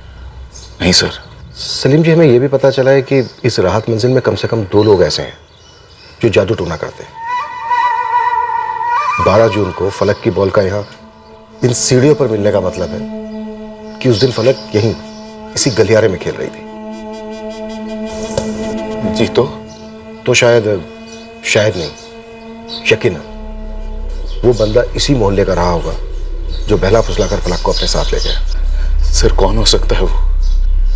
नहीं सर। सलीम जी, हमें यह भी पता चला है कि इस राहत मंजिल में कम से कम 2 लोग ऐसे हैं जो जादू टोना करते हैं। 12 जून को फलक की बॉल का यहाँ इन सीढ़ियों पर मिलने का मतलब है कि उस दिन फलक यहीं इसी गलियारे में खेल रही थी। जी तो शायद नहीं, यकीनन वो बंदा इसी मोहल्ले का रहा होगा जो बहला फुसलाकर फलक को अपने साथ ले गया। सर कौन हो सकता है वो?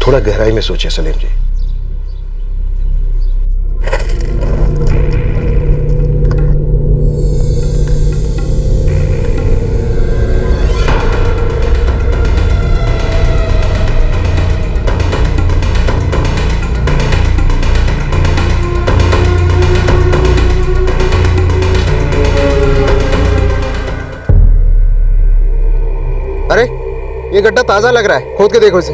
थोड़ा गहराई में सोचिए सलीम जी। अरे ये गड्ढा ताजा लग रहा है, खोद के देखो इसे।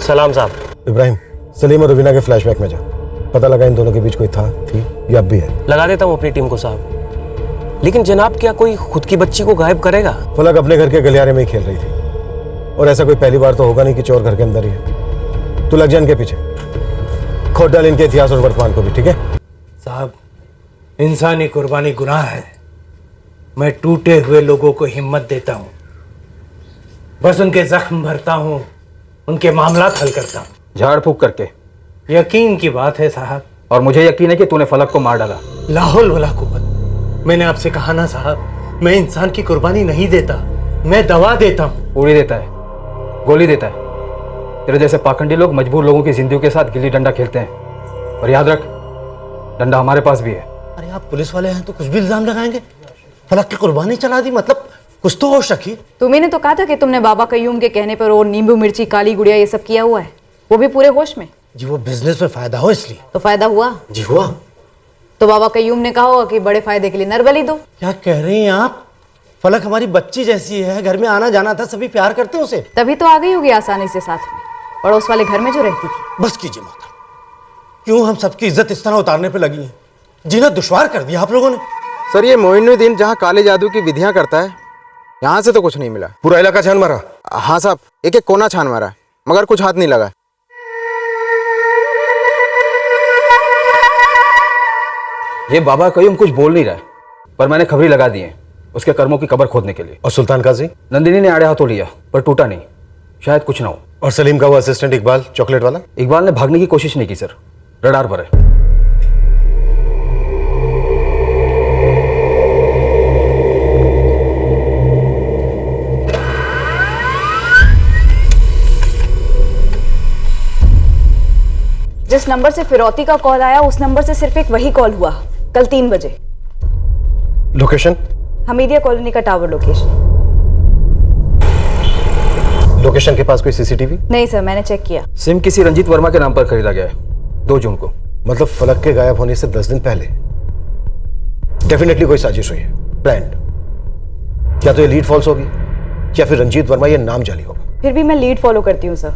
सलाम साहब। इब्राहिम, सलीम और रुबीना के फ्लैशबैक में जा। पता लगा इन दोनों के बीच कोई थी या अब भी है। लगा देता हूँ अपनी टीम को साहब, लेकिन जनाब क्या कोई खुद की बच्ची को गायब करेगा? फलक अपने घर के गलियारे में ही खेल रही थी, और ऐसा कोई पहली बार तो होगा नहीं कि चोर घर के अंदर ही है। तू लग जा इनके पीछे, खोद डाल इनके इतिहास और वर्तमान को भी, ठीक है? साहब, इंसानी कुर्बानी गुनाह है। मैं टूटे हुए लोगों को हिम्मत देता हूँ, बस उनके जख्म भरता हूँ, उनके मामलात हल करता हूँ। झाड़ फूक करके? यकीन की बात है साहब। और मुझे यकीन है कि तूने फलक को मार डाला। लाहौल वला कुव्वत। मैंने आपसे कहा ना साहब, मैं इंसान की कुर्बानी नहीं देता, मैं दवा देता हूँ। उड़ी देता है, गोली देता है। तेरे जैसे पाखंडी लोग मजबूर लोगों की जिंदगी के साथ गिल्ली डंडा खेलते हैं, और याद रख, डंडा हमारे पास भी है। अरे आप पुलिस वाले हैं तो कुछ भी इल्जाम लगाएंगे। फलक की कुर्बानी चला दी, मतलब कुछ तो होश रखी। तुम्ही ने तो कहा था कि तुमने बाबा कयूम के कहने पर वो नींबू मिर्ची काली गुड़िया ये सब किया हुआ है, वो भी पूरे होश में। जी वो बिजनेस में फायदा हो इसलिए। तो फायदा हुआ? जी हुआ। तो बाबा कयूम ने कहा होगा कि बड़े फायदे के लिए नरबली दो। क्या कह रही हैं आप? फलक हमारी बच्ची जैसी है, घर में आना जाना था, सभी प्यार करते हैं उसे। तभी तो आ गई होगी आसानी से साथ में, पड़ोस वाले घर में जो रहती थी। बस कीजिए माता, क्यों हम सबकी इज्जत इस तरह उतारने पे लगी है? जीना दुश्वार कर दिया आप लोगों ने। सर ये मोइनुद्दीन जहाँ काले जादू की विधियां करता है, यहाँ से तो कुछ नहीं मिला। पूरा इलाका छान मारा? हाँ साहब, एक एक कोना छान मारा, मगर कुछ हाथ नहीं लगा। ये बाबा कयूम कुछ बोल नहीं रहा है, पर मैंने खबरी लगा दी है उसके कर्मों की कब्र खोदने के लिए। और सुल्तान काजी? नंदिनी ने आड़े हाथों लिया पर टूटा नहीं, शायद कुछ ना हो। और सलीम का वो असिस्टेंट इकबाल, चॉकलेट वाला? इकबाल ने भागने की कोशिश नहीं की सर, रडार पर है। जिस नंबर से फिरौती का कॉल आया उस नंबर से सिर्फ एक वही कॉल हुआ, कल 3 बजे। लोकेशन? हमीदिया कॉलोनी का टावर लोकेशन। लोकेशन के पास कोई सीसीटीवी? नहीं सर, मैंने चेक किया। सिम किसी रंजीत वर्मा के नाम पर खरीदा गया है 2 जून को। मतलब फलक के गायब होने से 10 दिन पहले। डेफिनेटली कोई साजिश हुई है, प्लान्ड। क्या तो ये लीड फॉल्स होगी या फिर रंजीत वर्मा ये नाम जाली होगा। फिर भी मैं लीड फॉलो करती हूँ सर,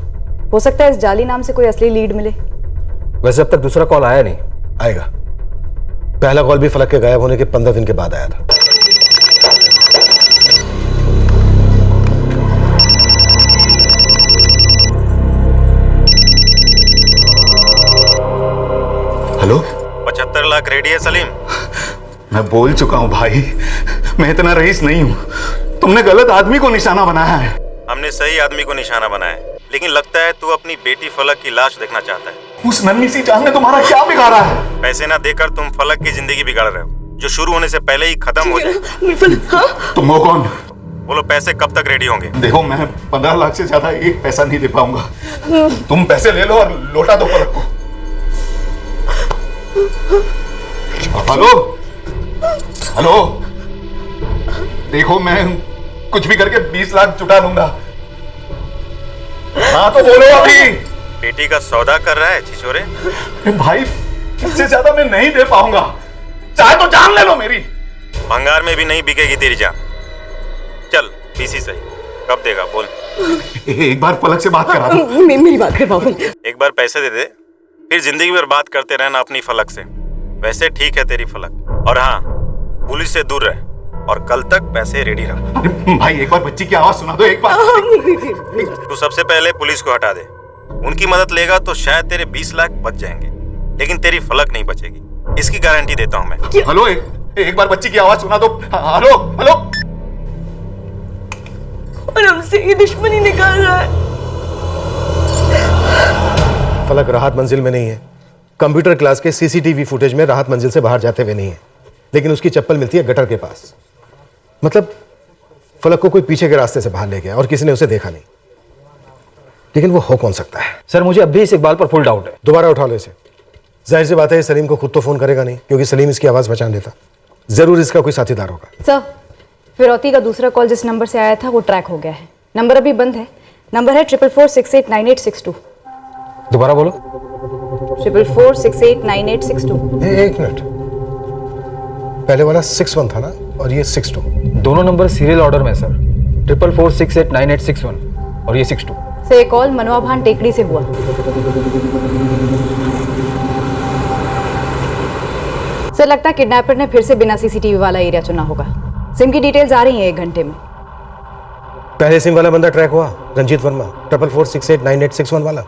हो सकता है इस जाली नाम से कोई असली लीड मिले। वैसे अब तक दूसरा कॉल आया नहीं। आएगा। पहला कॉल भी फलक के गायब होने के 15 दिन के बाद आया था। हेलो, 75 लाख रेडी है सलीम? मैं बोल चुका हूं भाई, मैं इतना रईस नहीं हूं। तुमने गलत आदमी को निशाना बनाया है। हमने सही आदमी को निशाना बनाया है, लेकिन लगता है तू अपनी बेटी फलक की लाश देखना चाहता है। उस नन्ही सी जान ने तुम्हारा क्या बिगाड़ा है? पैसे ना देकर तुम फलक की जिंदगी बिगाड़ रहे हो, जो शुरू होने से पहले ही खत्म हो जाए। तुम हो कौन? बोलो पैसे कब तक रेडी होंगे? देखो, मैं 15 लाख से ज्यादा एक पैसा नहीं दे पाऊंगा। तुम पैसे ले लो और लौटा दो फलक को। हेलो हेलो, देखो मैं कुछ भी करके 20 लाख जुटा लूंगा। हाँ तो बोलो अभी। बेटी का सौदा कर रहा है छिछोरे? भाई, इससे ज्यादा मैं नहीं दे पाऊंगा, चाहे तो जान ले लो मेरी। भंगार में भी नहीं बिकेगी तेरी जान। चल पीसी सही, कब देगा बोल? एक बार फलक से बात करा दो। मेरी बात कर बाबू। एक बार पैसे दे दे, फिर जिंदगी भर बात करते रहना अपनी फलक से। वैसे ठीक है तेरी फलक, और हाँ पुलिस से दूर रह और कल तक पैसे रेडी रख। भाई एक बार बच्ची की आवाज सुना दो एक बार। तू सबसे पहले पुलिस को हटा दे। उनकी मदद लेगा तो शायद तेरे 20 लाख बच जाएंगे, लेकिन तेरी फलक नहीं बचेगी, इसकी गारंटी देता हूं मैं। हेलो, एक बार बच्ची की आवाज सुना दो। Hello hello. और हमसे ये दुश्मनी निकाल रहा है। फलक राहत मंजिल में नहीं है। कंप्यूटर क्लास के सीसीटीवी फुटेज में राहत मंजिल से बाहर जाते हुए नहीं है, लेकिन उसकी चप्पल मिलती है गटर के पास। मतलब फलक को कोई पीछे के रास्ते से बाहर ले गया और किसी ने उसे देखा नहीं। लेकिन वो हो कौन सकता है? सर मुझे अब भी इस इकबाल पर फुल डाउट है। दोबारा उठा लो इसे। जाहिर सी बात है सलीम को खुद तो फोन करेगा नहीं, क्योंकि सलीम इसकी आवाज पहचान लेता। जरूर इसका कोई साथीदार होगा। सर, फिरौती का दूसरा कॉल जिस नंबर से आया था वो ट्रैक हो गया है। नंबर अभी बंद है। नंबर है 4446898862। दोबारा बोलो। 4446898862। एक मिनट, पहले वाला 61 था ना, और ये 62। दोनों नंबर सीरियल ऑर्डर में सर। 4446898861 और ये 62। से ये कॉल मनवा भान टेकड़ी से हुआ। सर लगता है किडनैपर ने फिर से बिना सीसीटीवी वाला एरिया चुना होगा। सिम की डिटेल्स आ रही हैं 1 घंटे में। पहले सिम वाला बंदा ट्रैक हुआ, रंजीत वर्मा, 4446898861 वाला।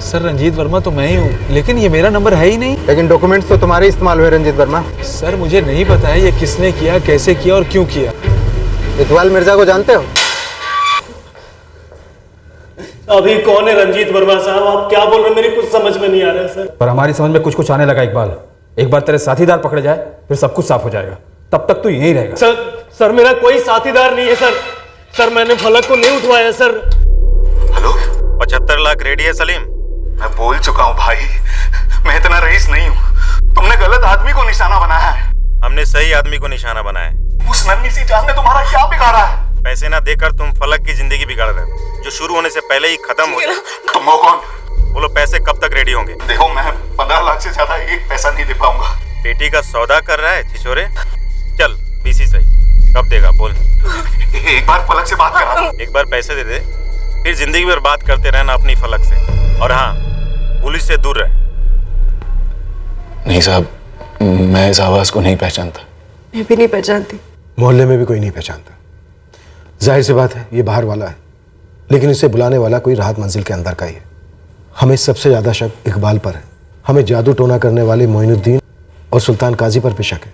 सर रंजीत वर्मा तो मैं ही हूँ, लेकिन ये मेरा नंबर है ही नहीं। लेकिन डॉक्यूमेंट्स तो तुम्हारे इस्तेमाल हुए रंजीत वर्मा। सर मुझे नहीं पता है ये किसने किया, कैसे किया और क्यों किया। इकबाल मिर्जा को जानते हो? अभी कौन है रंजीत वर्मा साहब? आप क्या बोल रहे हैं? मेरी कुछ समझ में नहीं आ रहा है सर। पर हमारी समझ में कुछ कुछ आने लगा इकबाल। एक बार तेरे साथीदार पकड़े जाए फिर सब कुछ साफ हो जाएगा। तब तक तू यहीं रहेगा। सर मेरा कोई साथीदार नहीं है सर। सर मैंने फलक को नहीं उठवाया सर। हेलो, 75 लाख रेडी है सलीम? मैं बोल चुका हूँ भाई, मैं इतना रईस नहीं हूँ। तुमने गलत आदमी को निशाना बनाया है। हमने सही आदमी को निशाना बनाया है। उस नन्ही सी जान ने तुम्हारा क्या बिगाड़ा है? पैसे ना देकर तुम फलक की जिंदगी बिगाड़ रहे हो, जो शुरू होने से पहले ही खत्म हो जाए। तुम हो कौन? बोलो पैसे कब तक रेडी होंगे? देखो, मैं 15 लाख से ज्यादा एक पैसा नहीं दे पाऊंगा। बेटी का सौदा कर रहा है छिछोरे? चल पीसी सही, कब देगा बोल? एक बार फलक से बात करा। एक बार पैसे दे दे, फिर जिंदगी भर बात करते रहना अपनी फलक से। और हाँ पुलिस से दूर रह। नहीं साहब, मैं इस आवाज को नहीं पहचानता। मैं भी नहीं पहचानती। मोहल्ले में भी कोई नहीं पहचानता। जाहिर सी बात है ये बाहर वाला है, लेकिन इसे बुलाने वाला कोई राहत मंजिल के अंदर का ही है। हमें सबसे ज्यादा शक इकबाल पर है। हमें जादू टोना करने वाले मोइनुद्दीन और सुल्तान काजी पर भी शक है,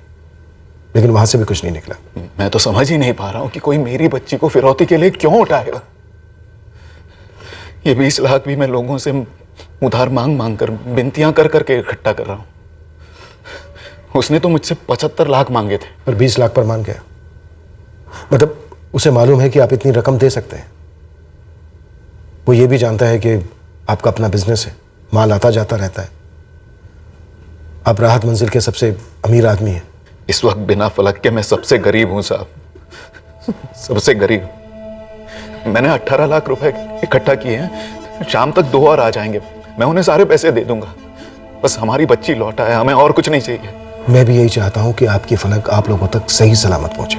लेकिन वहां से भी कुछ नहीं निकला। मैं तो समझ ही नहीं पा रहा हूं कि कोई मेरी बच्ची को फिरौती के लिए क्यों उठाएगा। ये 20 लाख भी मैं लोगों से उधार मांग मांग कर, बिनतियां कर करके इकट्ठा कर रहा हूं। उसने तो मुझसे 75 लाख मांगे थे, पर 20 लाख पर मान गया। मतलब उसे मालूम है कि आप इतनी रकम दे सकते हैं। वो ये भी जानता है कि आपका अपना बिजनेस है, माल आता जाता रहता है। आप राहत मंजिल के सबसे अमीर आदमी हैं। इस वक्त बिना फलक के मैं सबसे गरीब हूं साहब, सबसे गरीब। मैंने 18 लाख रुपए इकट्ठा किए हैं, शाम तक 2 और आ जाएंगे, मैं उन्हें सारे पैसे दे दूंगा। बस हमारी बच्ची लौटा है, हमें और कुछ नहीं चाहिए। मैं भी यही चाहता हूं कि आपकी फलक आप लोगों तक सही सलामत पहुंचे।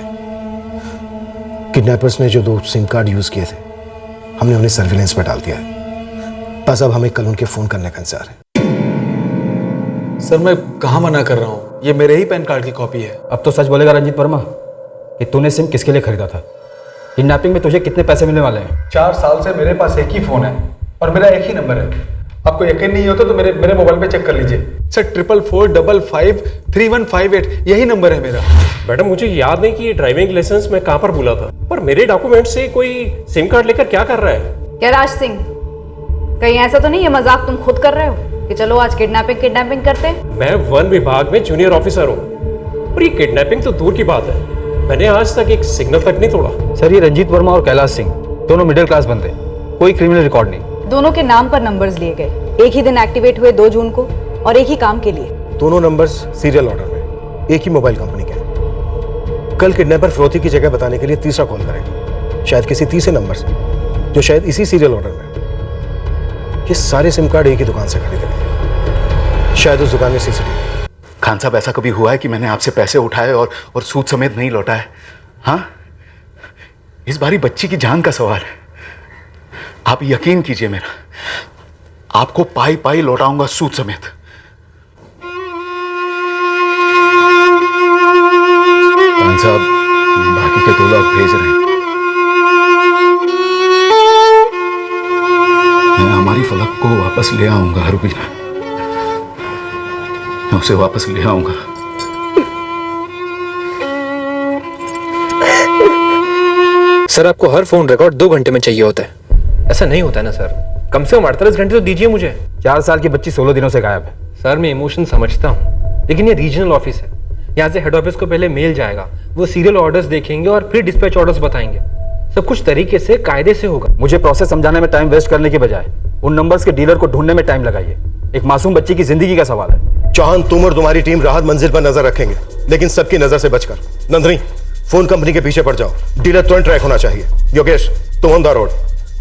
किडनैपर्स ने जो 2 सिम कार्ड यूज किए थे, हमने उन्हें सर्विलेंस पर डाल दिया है। बस अब हमें कल उनके फोन करने का इंतजार है। सर मैं कहाँ मना कर रहा हूँ, ये मेरे ही पैन कार्ड की कॉपी है। अब तो सच बोलेगा रंजीत वर्मा कि तूने सिम किसके लिए खरीदा था? किडनैपिंग में तुझे कितने पैसे मिलने वाले हैं? 4 साल से मेरे पास एक ही फोन है और मेरा एक ही नंबर है। आपको यकीन नहीं होता तो मेरे मोबाइल पे चेक कर लीजिए सर। 4445535158 यही नंबर है मेरा। मैडम मुझे याद नहीं कि ये ड्राइविंग लाइसेंस मैं कहाँ पर भूला था, पर मेरे डॉक्यूमेंट से कोई सिम कार्ड लेकर क्या कर रहा है? क्या राज सिंह, कहीं ऐसा तो नहीं है मजाक तुम खुद कर रहे हो कि चलो आज किडनैपिंग करते हैं? मैं वन विभाग में जूनियर ऑफिसर हूँ और ये किडनैपिंग तो दूर की बात है, मैंने आज तक एक सिग्नल तक नहीं तोड़ा। सर ये रंजीत वर्मा और कैलाश सिंह दोनों मिडिल क्लास बंदे, कोई क्रिमिनल रिकॉर्ड नहीं। दोनों के नाम पर नंबर्स लिए गए, एक ही दिन एक्टिवेट हुए 2 जून को और एक ही काम के लिए। दोनों नंबर्स सीरियल ऑर्डर में, एक ही मोबाइल कंपनी के हैं। कल किडनैपर फिरौती की जगह बताने के लिए तीसरा कॉल करेगा, शायद किसी तीसरे नंबर से, जो शायद इसी सीरियल ऑर्डर में। ये सारे सिम कार्ड एक ही दुकान से खरीदे गए, शायद उस दुकान में सीसीटीवी। खान साहब ऐसा कभी हुआ है कि मैंने आपसे पैसे उठाए और सूद समेत नहीं लौटाए? हाँ, इस बारी बच्ची की जान का सवाल है। आप यकीन कीजिए मेरा, आपको पाई पाई लौटाऊंगा सूद समेत। खान साहब बाकी के 2 लाख भेज रहे हैं। मैं हमारी फलक को वापस ले आऊंगा रुबीना, मैं उसे वापस ले आऊंगा। सर आपको हर फोन रिकॉर्ड 2 घंटे में चाहिए होता है, ऐसा नहीं होता है ना सर, कम से कम 48 घंटे तो दीजिए मुझे। 4 साल की बच्ची 16 दिनों से गायब है। सर मैं इमोशन समझता हूँ, लेकिन ये रीजनल ऑफिस है, यहाँ से हेड ऑफिस को पहले मेल जाएगा, वो सीरियल ऑर्डर्स देखेंगे और फिर डिस्पैच ऑर्डर्स बताएंगे। सब कुछ तरीके से कायदे से होगा। मुझे प्रोसेस समझाने में टाइम वेस्ट करने की बजाय उन नंबर्स के डीलर को ढूंढने में टाइम लगाइए। एक मासूम बच्ची की जिंदगी का सवाल है। चौहान, तुम और तुम्हारी टीम राहत मंजिल पर नजर रखेंगे, लेकिन सबकी नजर से बचकर। नंदनी, फोन कंपनी के पीछे पड़ जाओ, डीलर तुरंत ट्रैक होना चाहिए। योगेश, तुम ऑन द रोड,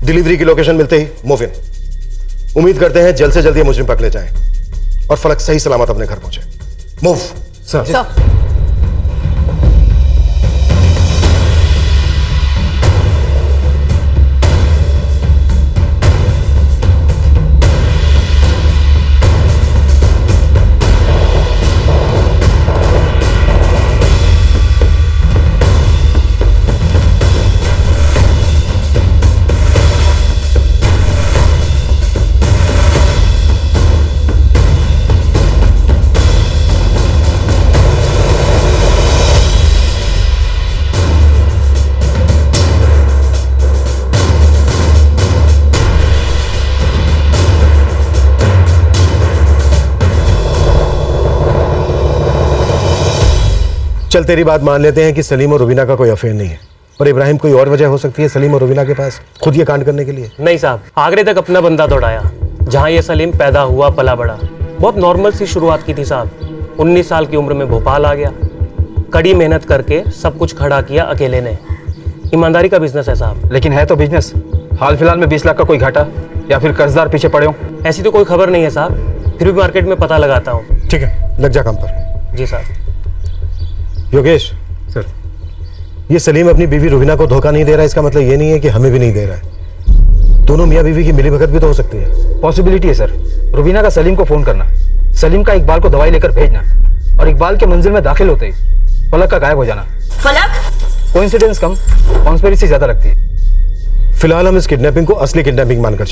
डिलीवरी की लोकेशन मिलते ही मूव इन। उम्मीद करते हैं जल्द से जल्द ये मुजरिम पकड़े जाएं और फलक सही सलामत अपने घर पहुंचे। Move sir. चल तेरी बात मान लेते हैं कि सलीम और रुबीना का कोई अफेयर नहीं है, और इब्राहिम कोई और वजह हो सकती है सलीम और रुबीना के पास खुद ये कांड करने के लिए। नहीं साहब, आगरे तक अपना बंदा दौड़ाया, जहाँ ये सलीम पैदा हुआ पला बड़ा। बहुत नॉर्मल सी शुरुआत की थी साहब। 19 साल की उम्र में भोपाल आ गया, कड़ी मेहनत करके सब कुछ खड़ा किया अकेले ने। ईमानदारी का बिजनेस है साहब। लेकिन है तो बिजनेस, हाल फिलहाल में 20 लाख का कोई घाटा या फिर कर्जदार पीछे पड़े हो? ऐसी तो कोई खबर नहीं है साहब, फिर भी मार्केट में पता लगाता हूँ। ठीक है, लग जा काम पर। जी साहब। योगेश सर, ये सलीम अपनी बीवी रुबीना को धोखा नहीं दे रहा, इसका मतलब ये नहीं है कि हमें भी नहीं दे रहा है। दोनों मियाँ बीवी की मिलीभगत भी तो हो सकती है। पॉसिबिलिटी है सर। रुबीना का सलीम को फोन करना, सलीम का इकबाल को दवाई लेकर भेजना और इकबाल के मंजिल में दाखिल होते ही फलक का गायब हो जाना। फलक? कोइंसिडेंस कम, कॉन्स्पिरेसी ज्यादा लगती है। फिलहाल हम इस किडनैपिंग को असली किडनैपिंग मानकर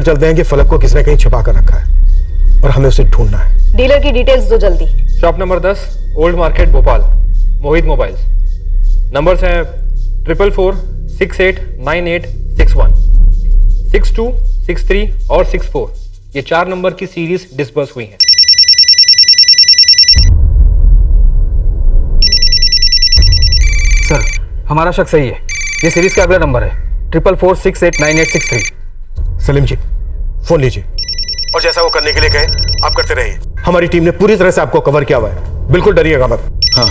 चलते हैं कि फलक को किसने कहीं छिपा कर रखा है और हमें उसे ढूंढना है। डीलर की डिटेल्स दो जल्दी। Shop number 10, old market Bhopal, Mohit mobiles. Numbers हैं 4446898661, 62, 63 और 64। ये 4 नंबर की सीरीज डिस्बर्स हुई हैं। सर हमारा शक सही है, ये सीरीज का अगला नंबर है 4446898663। सलीम जी फोन लीजिए। और जैसा वो करने के लिए कहे आप करते रहिए। हमारी टीम ने पूरी तरह से आपको कवर किया हुआ है, बिल्कुल डरिएगा मत। हाँ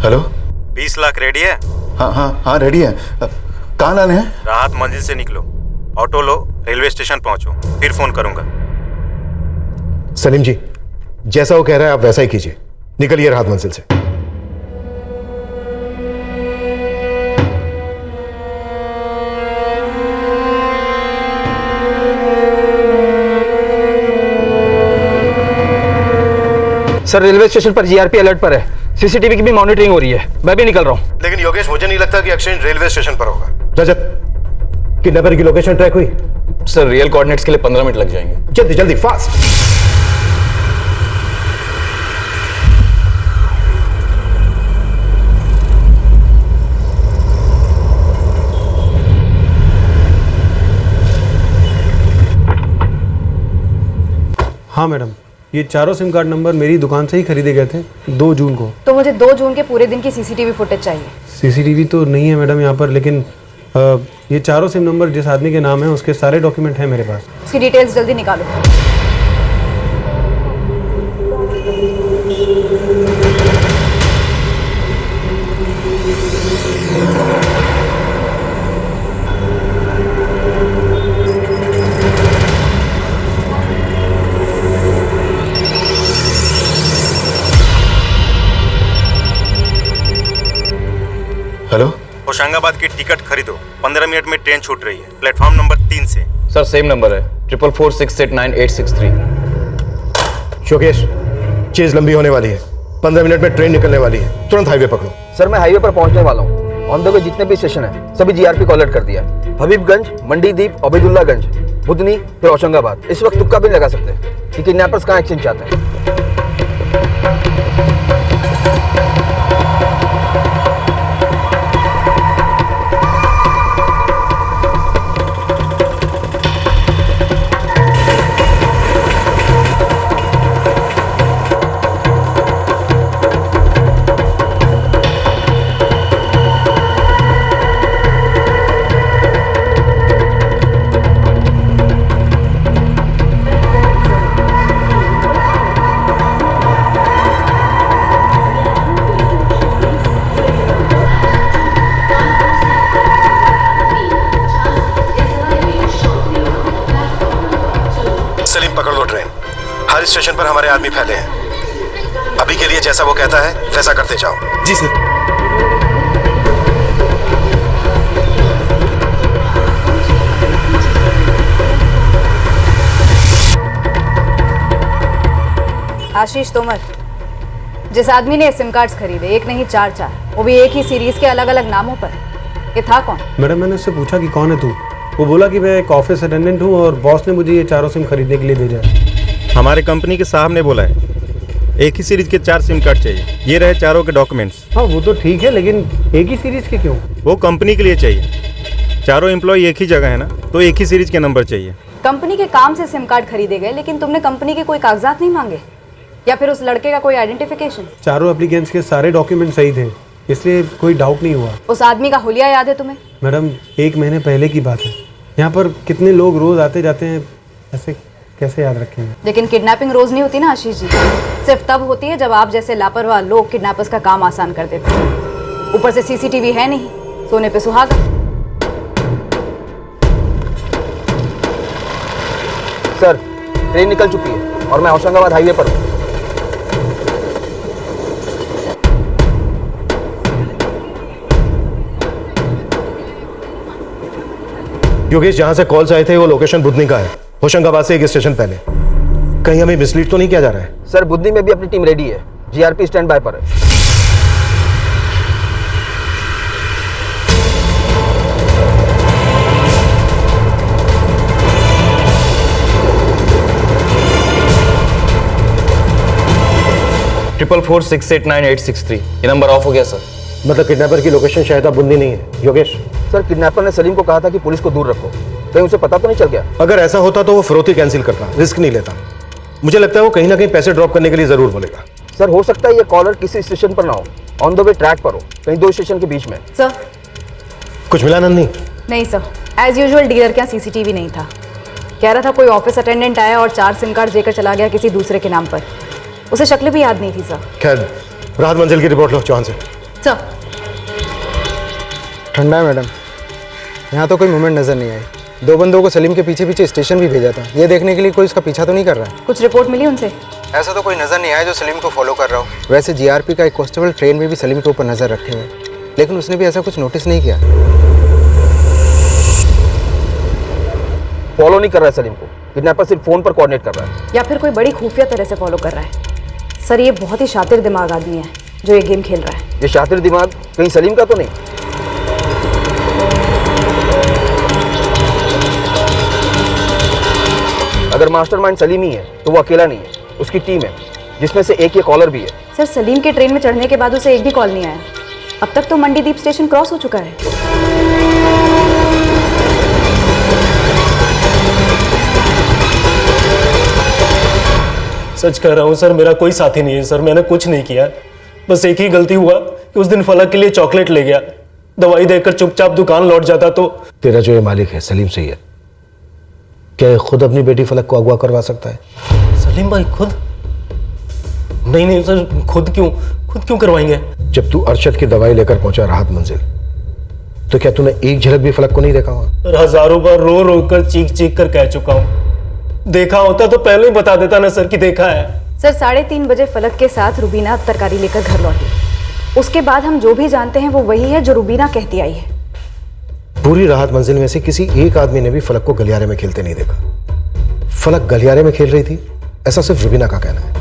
हेलो 20 लाख रेडी है? हाँ हाँ हाँ रेडी है। कहाँ लाने हैं? राहत मंजिल से निकलो, ऑटो लो, रेलवे स्टेशन पहुंचो, फिर फोन करूंगा। सलीम जी जैसा वो कह रहा है आप वैसा ही कीजिए, निकलिए राहत मंजिल से। सर रेलवे स्टेशन पर जीआरपी अलर्ट पर है, सीसीटीवी की भी मॉनिटरिंग हो रही है। मैं भी निकल रहा हूँ। लेकिन योगेश मुझे नहीं लगता कि एक्सचेंज रेलवे स्टेशन पर होगा। रजत किडनैपर की लोकेशन ट्रैक हुई? सर रियल कोऑर्डिनेट्स के लिए 15 मिनट लग जाएंगे। जल्दी जल्दी फास्ट। हाँ मैडम, ये चारों सिम कार्ड नंबर मेरी दुकान से ही खरीदे गए थे 2 जून को। तो मुझे 2 जून के पूरे दिन की सीसीटीवी फुटेज चाहिए। सीसीटीवी तो नहीं है मैडम यहाँ पर, लेकिन ये चारों सिम नंबर जिस आदमी के नाम है उसके सारे डॉक्यूमेंट हैं मेरे पास। उसकी डिटेल्स जल्दी निकालो। हेलो होशंगाबाद की टिकट खरीदो, 15 मिनट में ट्रेन छूट रही है, प्लेटफॉर्म नंबर 3 से। सर सेम नंबर है 4446898863। योगेश चीज लंबी होने वाली है, 15 मिनट में ट्रेन निकलने वाली है, तुरंत हाईवे पकड़ो। सर मैं हाईवे पर पहुंचने वाला हूँ। ऑन द वे जितने भी स्टेशन है सभी जीआरपी को अलर्ट कर दिया है। हबीबगंज, मंडीदीप, अबैदुल्लागंज, बुधनी, फिर होशंगाबाद। इस वक्त तुक्का भी लगा सकते हैं कि किडनैपर्स कहाँ एक्सचेंज चाहते हैं। हर स्टेशन पर हमारे आदमी फैले हैं। अभी के लिए जैसा वो कहता है वैसा करते जाओ। जी सर। आशीष तोमर, जिस आदमी ने सिम कार्ड्स खरीदे, एक नहीं 4, वो भी एक ही सीरीज के अलग अलग नामों पर, ये था कौन? मैडम मैंने उससे पूछा कि कौन है तू, वो बोला कि मैं एक ऑफिस अटेंडेंट हूँ और बॉस ने मुझे ये चारों सिम खरीदने के लिए भेजा है। हमारे कंपनी के साहब ने बोला है एक ही सीरीज के 4 सिम कार्ड चाहिए। ये रहे चारों के डॉक्यूमेंट्स। हाँ वो तो ठीक है, लेकिन एक ही सीरीज के क्यों? वो कंपनी के लिए चाहिए। चारों एम्प्लॉय एक ही जगह है ना, तो एक ही सीरीज के नंबर चाहिए। कंपनी के काम से सिम कार्ड खरीदे गए, लेकिन तुमने कंपनी के कोई कागजात नहीं मांगे या फिर उस लड़के का कोई आइडेंटिफिकेशन? चारों एप्लीकेंट्स के सारे डॉक्यूमेंट सही थे, इसलिए कोई डाउट नहीं हुआ। उस आदमी का हुलिया याद है तुम्हें? मैडम 1 महीने पहले की बात है। यहाँ पर कितने लोग रोज आते जाते हैं, ऐसे कैसे याद रखेंगे? लेकिन किडनैपिंग रोज नहीं होती ना आशीष जी, सिर्फ तब होती है जब आप जैसे लापरवाह लोग किडनैपर्स का काम आसान कर देते हैं। ऊपर से सीसीटीवी है नहीं, सोने पे सुहागा। सर ट्रेन निकल चुकी है और मैं होशंगाबाद हाईवे पर हूँ। योगेश जहां से कॉल्स आए थे वो लोकेशन बुधनी का है, होशंगाबाद से 1 स्टेशन पहले। कहीं हमें मिसलीड तो नहीं किया जा रहा है? सर बुधनी में भी अपनी टीम रेडी है, जीआरपी स्टैंड बाय पर है। ट्रिपल 46898863 ये नंबर ऑफ हो गया सर। मतलब किडनैपर की लोकेशन शायद अब बुंदी नहीं है। योगेश सर किडनैपर ने सलीम को कहा था कि पुलिस को दूर रखो, कहीं उसे पता तो नहीं चल गया? अगर ऐसा होता तो वो फिरौती कैंसिल करता, रिस्क नहीं लेता। मुझे लगता है वो कहीं ना कहीं पैसे ड्रॉप करने के लिए जरूर बोलेगा। सर हो सकता है ये कॉलर किसी स्टेशन पर ना हो, ऑन द वे ट्रैक पर हो, कहीं 2 स्टेशन के बीच में। सर कुछ मिला नंदी? नहीं सर, एज यूजुअल डीलर क्या सीसीटीवी नहीं था। कह रहा था कोई ऑफिस अटेंडेंट आया और 4 सिम कार्ड लेकर चला गया किसी दूसरे के नाम पर। उसे शक्ल भी याद नहीं थी सर। खैर, राहत मंजिल की रिपोर्ट लो चौहान से। सर। ठंडा है मैडम, यहाँ तो कोई मूवमेंट नजर नहीं आई। 2 बंदों को सलीम के पीछे पीछे स्टेशन भी भेजा था, ये देखने के लिए कोई उसका पीछा तो नहीं कर रहा है। कुछ रिपोर्ट मिली उनसे? ऐसा तो कोई नजर नहीं आया जो सलीम को फॉलो कर रहा हो। वैसे जीआरपी का एक कांस्टेबल ट्रेन में भी सलीम के ऊपर नजर रखे हुए, लेकिन उसने भी ऐसा कुछ नोटिस नहीं किया। फॉलो नहीं कर रहा है सलीम को, किडनैपर सिर्फ फोन पर कोऑर्डिनेट कर रहा है। या फिर कोई बड़ी खुफिया तरह से फॉलो कर रहा है। सर ये बहुत ही शातिर दिमाग आदमी है जो ये गेम खेल रहा है। ये शातिर दिमाग कहीं सलीम का तो नहीं? अगर मास्टरमाइंड सलीम ही है तो वो अकेला नहीं है, उसकी टीम है जिसमें से एक ये कॉलर भी है। सर सलीम के ट्रेन में चढ़ने के बाद उसे एक भी कॉल नहीं आया। अब तक तो मंडीदीप स्टेशन क्रॉस हो चुका है। सच कह रहा हूँ सर, मेरा कोई साथी नहीं है सर, मैंने कुछ नहीं किया। बस एक ही गलती हुआ कि उस दिन फलक के लिए चॉकलेट ले गया, दवाई देकर चुपचाप दुकान लौट जाता तो। तेरा जो ये मालिक है सलीम सैयद, क्या ये खुद अपनी बेटी फलक को अगवा करवा सकता है? सलीम भाई खुद? नहीं सर, खुद क्यों करवाएंगे? जब तू अरशद की दवाई लेकर पहुंचा राहत मंजिल, तो क्या तूने एक झलक भी फलक को नहीं देखा हुआ? हजारों बार रो रो कर चीख कर कह चुका हूँ। देखा होता तो पहले ही बता देता ना सर कि देखा है। सर 3:30 बजे फलक के साथ रुबीना तरकारी लेकर घर लौटी। उसके बाद हम जो भी जानते हैं वो वही है जो रुबीना कहती आई है। पूरी राहत मंजिल में से किसी एक आदमी ने भी फलक को गलियारे में खेलते नहीं देखा। फलक गलियारे में खेल रही थी, ऐसा सिर्फ रुबीना का कहना है।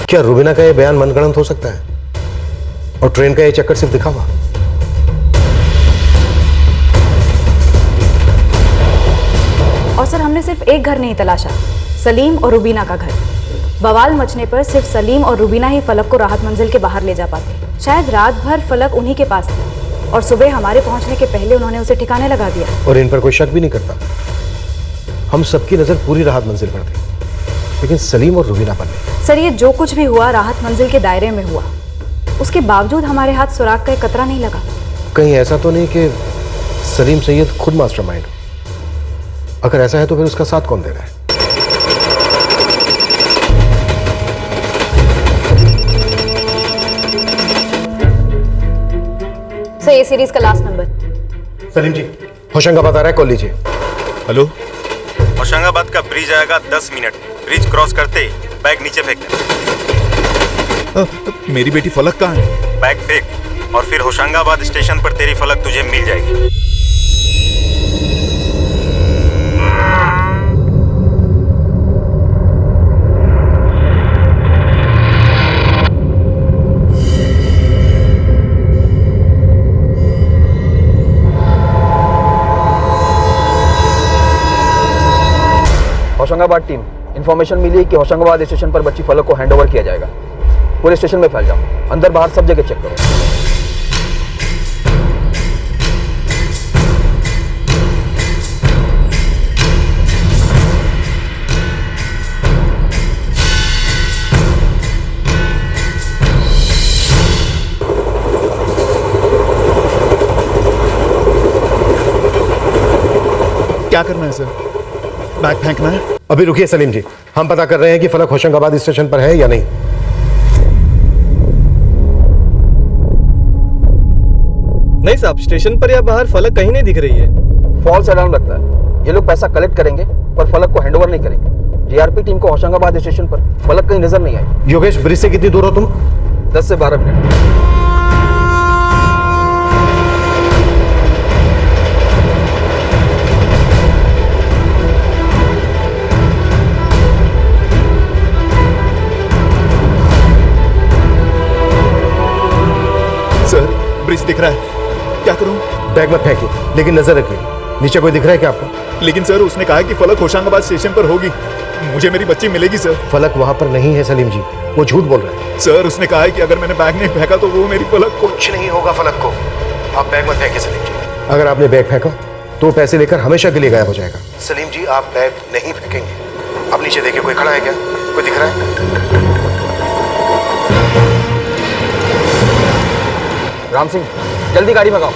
क्या रुबीना का यह बयान मनगढ़ंत हो सकता है और ट्रेन का यह चक्कर सिर्फ दिखावा? और सर हमने सिर्फ एक घर नहीं तलाशा, सलीम और रुबीना का घर। बवाल मचने पर सिर्फ सलीम और रुबीना ही फलक को राहत मंजिल के बाहर ले जा पाते। शायद रात भर फलक उन्हीं के पास थी और सुबह हमारे पहुंचने के पहले उन्होंने उसे ठिकाने लगा दिया। और इन पर कोई शक भी नहीं करता। हम सबकी नजर पूरी राहत मंजिल पर थी, लेकिन सलीम और रुबीना पर नहीं। सर ये जो कुछ भी हुआ राहत मंजिल के दायरे में हुआ, उसके बावजूद हमारे हाथ सुराग का एक कतरा नहीं लगा। कहीं ऐसा तो नहीं कि सलीम सैयद खुद मास्टरमाइंड हो? अगर ऐसा है तो फिर उसका साथ कौन दे रहा है? सर ये सीरीज का लास्ट नंबर। सलीम जी, होशंगाबाद आ रहा है, कॉल लीजिए। हेलो, होशंगाबाद का ब्रिज आएगा 10 मिनट। ब्रिज क्रॉस करते ही बैग नीचे फेंक देना। मेरी बेटी फलक कहाँ है? बैग फेंक और फिर होशंगाबाद स्टेशन पर तेरी फलक तुझे मिल जाएगी। होशंगाबाद टीम, इंफॉर्मेशन मिली कि होशंगाबाद स्टेशन पर बच्ची फलक को हैंडओवर किया जाएगा। पूरे स्टेशन में फैल जाओ, अंदर बाहर सब जगह चेक करो। क्या करना है सर? बैग फेंकना है? अभी रुकिए सलीम जी, हम पता कर रहे हैं कि फलक होशंगाबाद स्टेशन पर है या नहीं। नहीं साहब, स्टेशन पर या बाहर फलक कहीं नहीं दिख रही है। फॉल्स अलार्म लगता है। ये लोग पैसा कलेक्ट करेंगे पर फलक को हैंडओवर नहीं करेंगे। जीआरपी टीम को होशंगाबाद स्टेशन पर फलक कहीं नजर नहीं आई। योगेश, ब्रिज से कितनी दूर हो तुम? 10 से 12 मिनट। सर ब्रिज दिख रहा है, क्या करूं? बैग मत फेंकिए, लेकिन नजर रखिए, नीचे कोई दिख रहा है क्या आपको? लेकिन सर उसने कहा कि फलक होशंगाबाद स्टेशन पर होगी, मुझे मेरी बच्ची मिलेगी सर। फलक वहां पर नहीं है सलीम जी, वो झूठ बोल रहा है। सर उसने कहा है कि अगर मैंने बैग नहीं फेंका तो वो मेरी फलक को। कुछ नहीं होगा फलक को, आप बैग मत फेंकिए सलीम जी। अगर आपने बैग फेंका तो पैसे लेकर हमेशा के लिए गायब हो जाएगा। सलीम जी आप बैग नहीं फेंकेंगे। आप नीचे देखिए, कोई खड़ा है क्या? कोई दिख रहा है? राम सिंह, जल्दी गाड़ी भगाओ।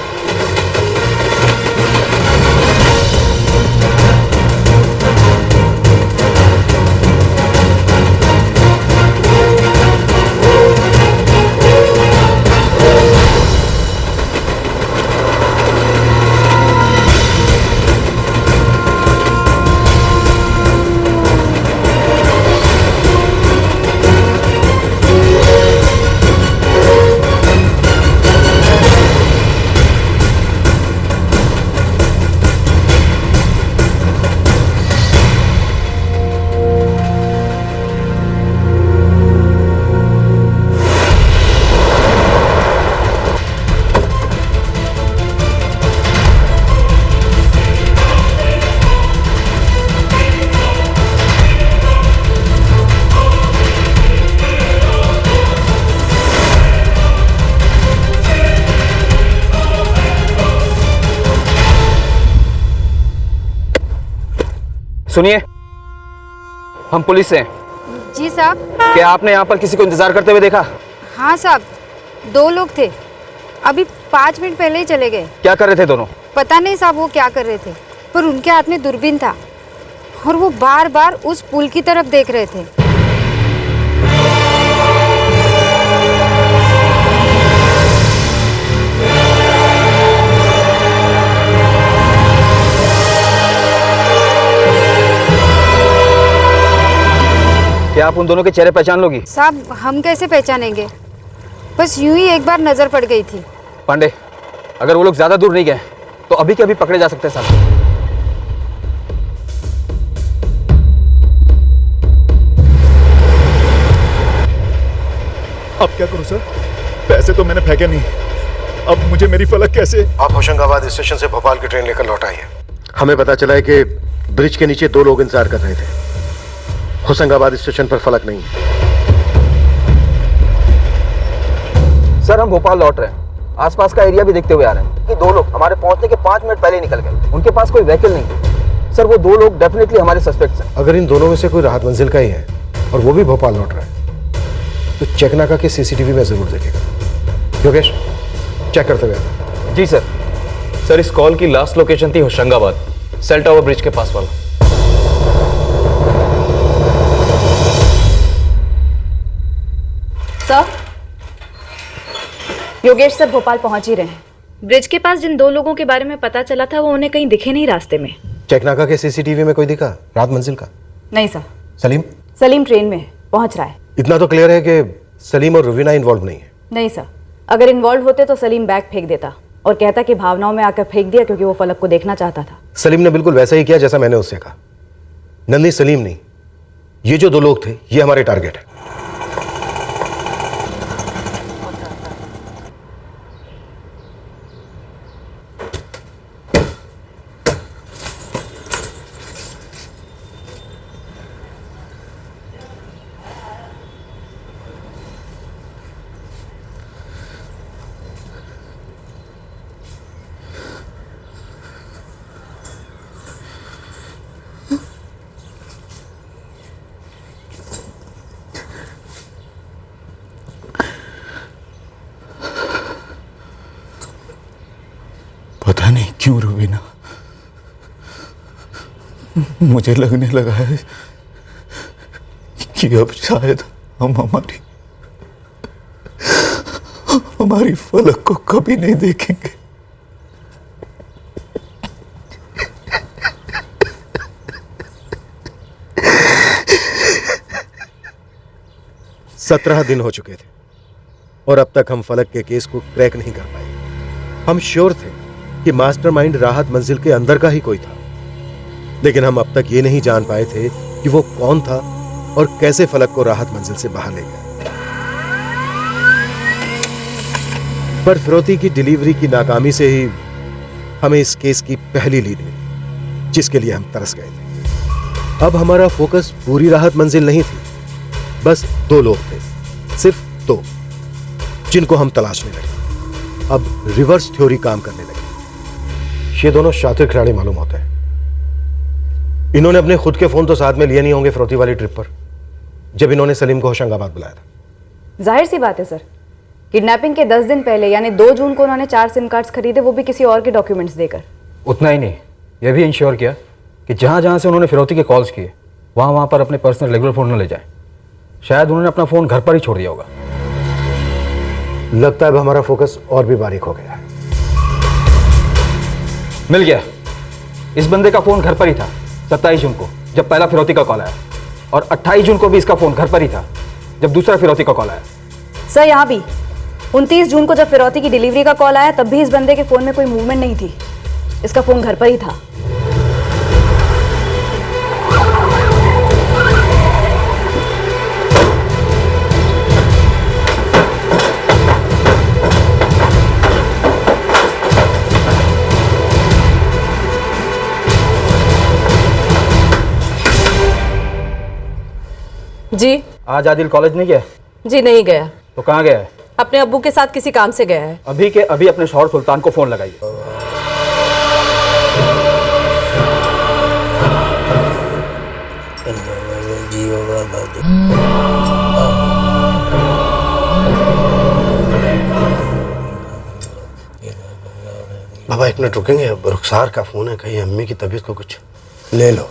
सुनिए, हम पुलिस से हैं। जी साहब। क्या आपने यहाँ पर किसी को इंतजार करते हुए देखा? हाँ साहब, 2 लोग थे, अभी 5 मिनट पहले ही चले गए। क्या कर रहे थे दोनों? पता नहीं साहब वो क्या कर रहे थे, पर उनके हाथ में दूरबीन था और वो बार बार उस पुल की तरफ देख रहे थे। क्या आप उन दोनों के चेहरे पहचान लोगी? साहब हम कैसे पहचानेंगे, बस यूं ही एक बार नजर पड़ गई थी। पांडे, अगर वो लोग ज्यादा दूर नहीं गए तो अभी के अभी पकड़े जा सकते हैं साहब। अब क्या करूं सर? पैसे तो मैंने फेंके नहीं, अब मुझे मेरी फलक कैसे? आप होशंगाबाद स्टेशन से भोपाल की ट्रेन लेकर लौट आइए। हमें पता चला है कि ब्रिज के नीचे 2 लोग इंतजार कर रहे थे। होशंगाबाद स्टेशन पर फलक नहीं है। सर हम भोपाल लौट रहे हैं, आसपास का एरिया भी देखते हुए आ रहे हैं कि 2 लोग हमारे पहुंचने के 5 मिनट पहले निकल गए। उनके पास कोई व्हीकल नहीं है। सर वो 2 लोग डेफिनेटली हमारे सस्पेक्ट्स हैं। अगर इन दोनों में से कोई राहत मंजिल का ही है और वो भी भोपाल लौट रहा है तो चेकनाका के सीसीटीवी में जरूर देखेगा। योगेश चेक करते हुए। जी सर। सर इस कॉल की लास्ट लोकेशन थी होशंगाबाद, सेल टावर ब्रिज के पास वाला। सर, योगेश सर भोपाल पहुंच ही रहे हैं। ब्रिज के पास जिन 2 लोगों के बारे में पता चला था वो उन्हें कहीं दिखे नहीं रास्ते में। चेकनाका के सीसीटीवी में कोई दिखा राहत मंजिल का? नहीं सर। सलीम? सलीम ट्रेन में है, पहुंच रहा है। इतना तो क्लियर है कि सलीम और रुबीना इन्वॉल्व नहीं है। नहीं सर, अगर इन्वॉल्व होते तो सलीम बैग फेंक देता और कहता कि भावनाओं में आकर फेंक दिया क्योंकि वो फलक को देखना चाहता था। सलीम ने बिल्कुल वैसा ही किया जैसा मैंने उससे कहा। नंदी सलीम नहीं, ये जो 2 लोग थे ये हमारे टारगेट है। पता नहीं क्यों रुबीना, मुझे लगने लगा है कि अब शायद हम हमारी फलक को कभी नहीं देखेंगे। सत्रह दिन हो चुके थे और अब तक हम फलक के केस को क्रैक नहीं कर पाए। हम श्योर थे कि मास्टरमाइंड राहत मंजिल के अंदर का ही कोई था, लेकिन हम अब तक ये नहीं जान पाए थे कि वो कौन था और कैसे फलक को राहत मंजिल से बाहर ले गया। पर फिरौती की डिलीवरी की नाकामी से ही हमें इस केस की पहली लीड मिली, जिसके लिए हम तरस गए थे। अब हमारा फोकस पूरी राहत मंजिल नहीं थी, बस 2 लोग थे, सिर्फ 2, जिनको हम तलाशने लगे। अब रिवर्स थ्योरी काम करने लगी। ये दोनों शातिर खिलाड़ी मालूम होते हैं। इन्होंने अपने खुद के फोन तो साथ में लिए नहीं होंगे फिरौती वाली ट्रिप पर, जब इन्होंने सलीम को होशंगाबाद बुलाया था। जाहिर सी बात है सर, किडनैपिंग के 10 दिन पहले यानी 2 जून को उन्होंने 4 सिम कार्ड्स खरीदे, वो भी किसी और के डॉक्यूमेंट्स देकर। उतना ही नहीं, यह भी इंश्योर किया कि जहां जहां से उन्होंने फिरौती के कॉल्स किए वहां पर अपने पर्सनल रेगुलर फोन न ले जाए। शायद उन्होंने अपना फोन घर पर ही छोड़ दिया होगा। लगता है अब हमारा फोकस और भी बारीक हो गया है। मिल गया, इस बंदे का फोन घर पर ही था 27 जून को जब पहला फिरौती का कॉल आया, और 28 जून को भी इसका फोन घर पर ही था जब दूसरा फिरौती का कॉल आया। सर यहाँ भी 29 जून को जब फिरौती की डिलीवरी का कॉल आया तब भी इस बंदे के फोन में कोई मूवमेंट नहीं थी, इसका फोन घर पर ही था। जी आज आदिल कॉलेज नहीं गया? जी नहीं गया। तो कहाँ गया है? अपने अब्बू के साथ किसी काम से गया है। अभी के अभी अपने शौहर सुल्तान को फोन लगाइए। बाबा एक मिनट रुकेंगे, रुखसार का फोन है, कहीं अम्मी की तबीयत को कुछ ले लो।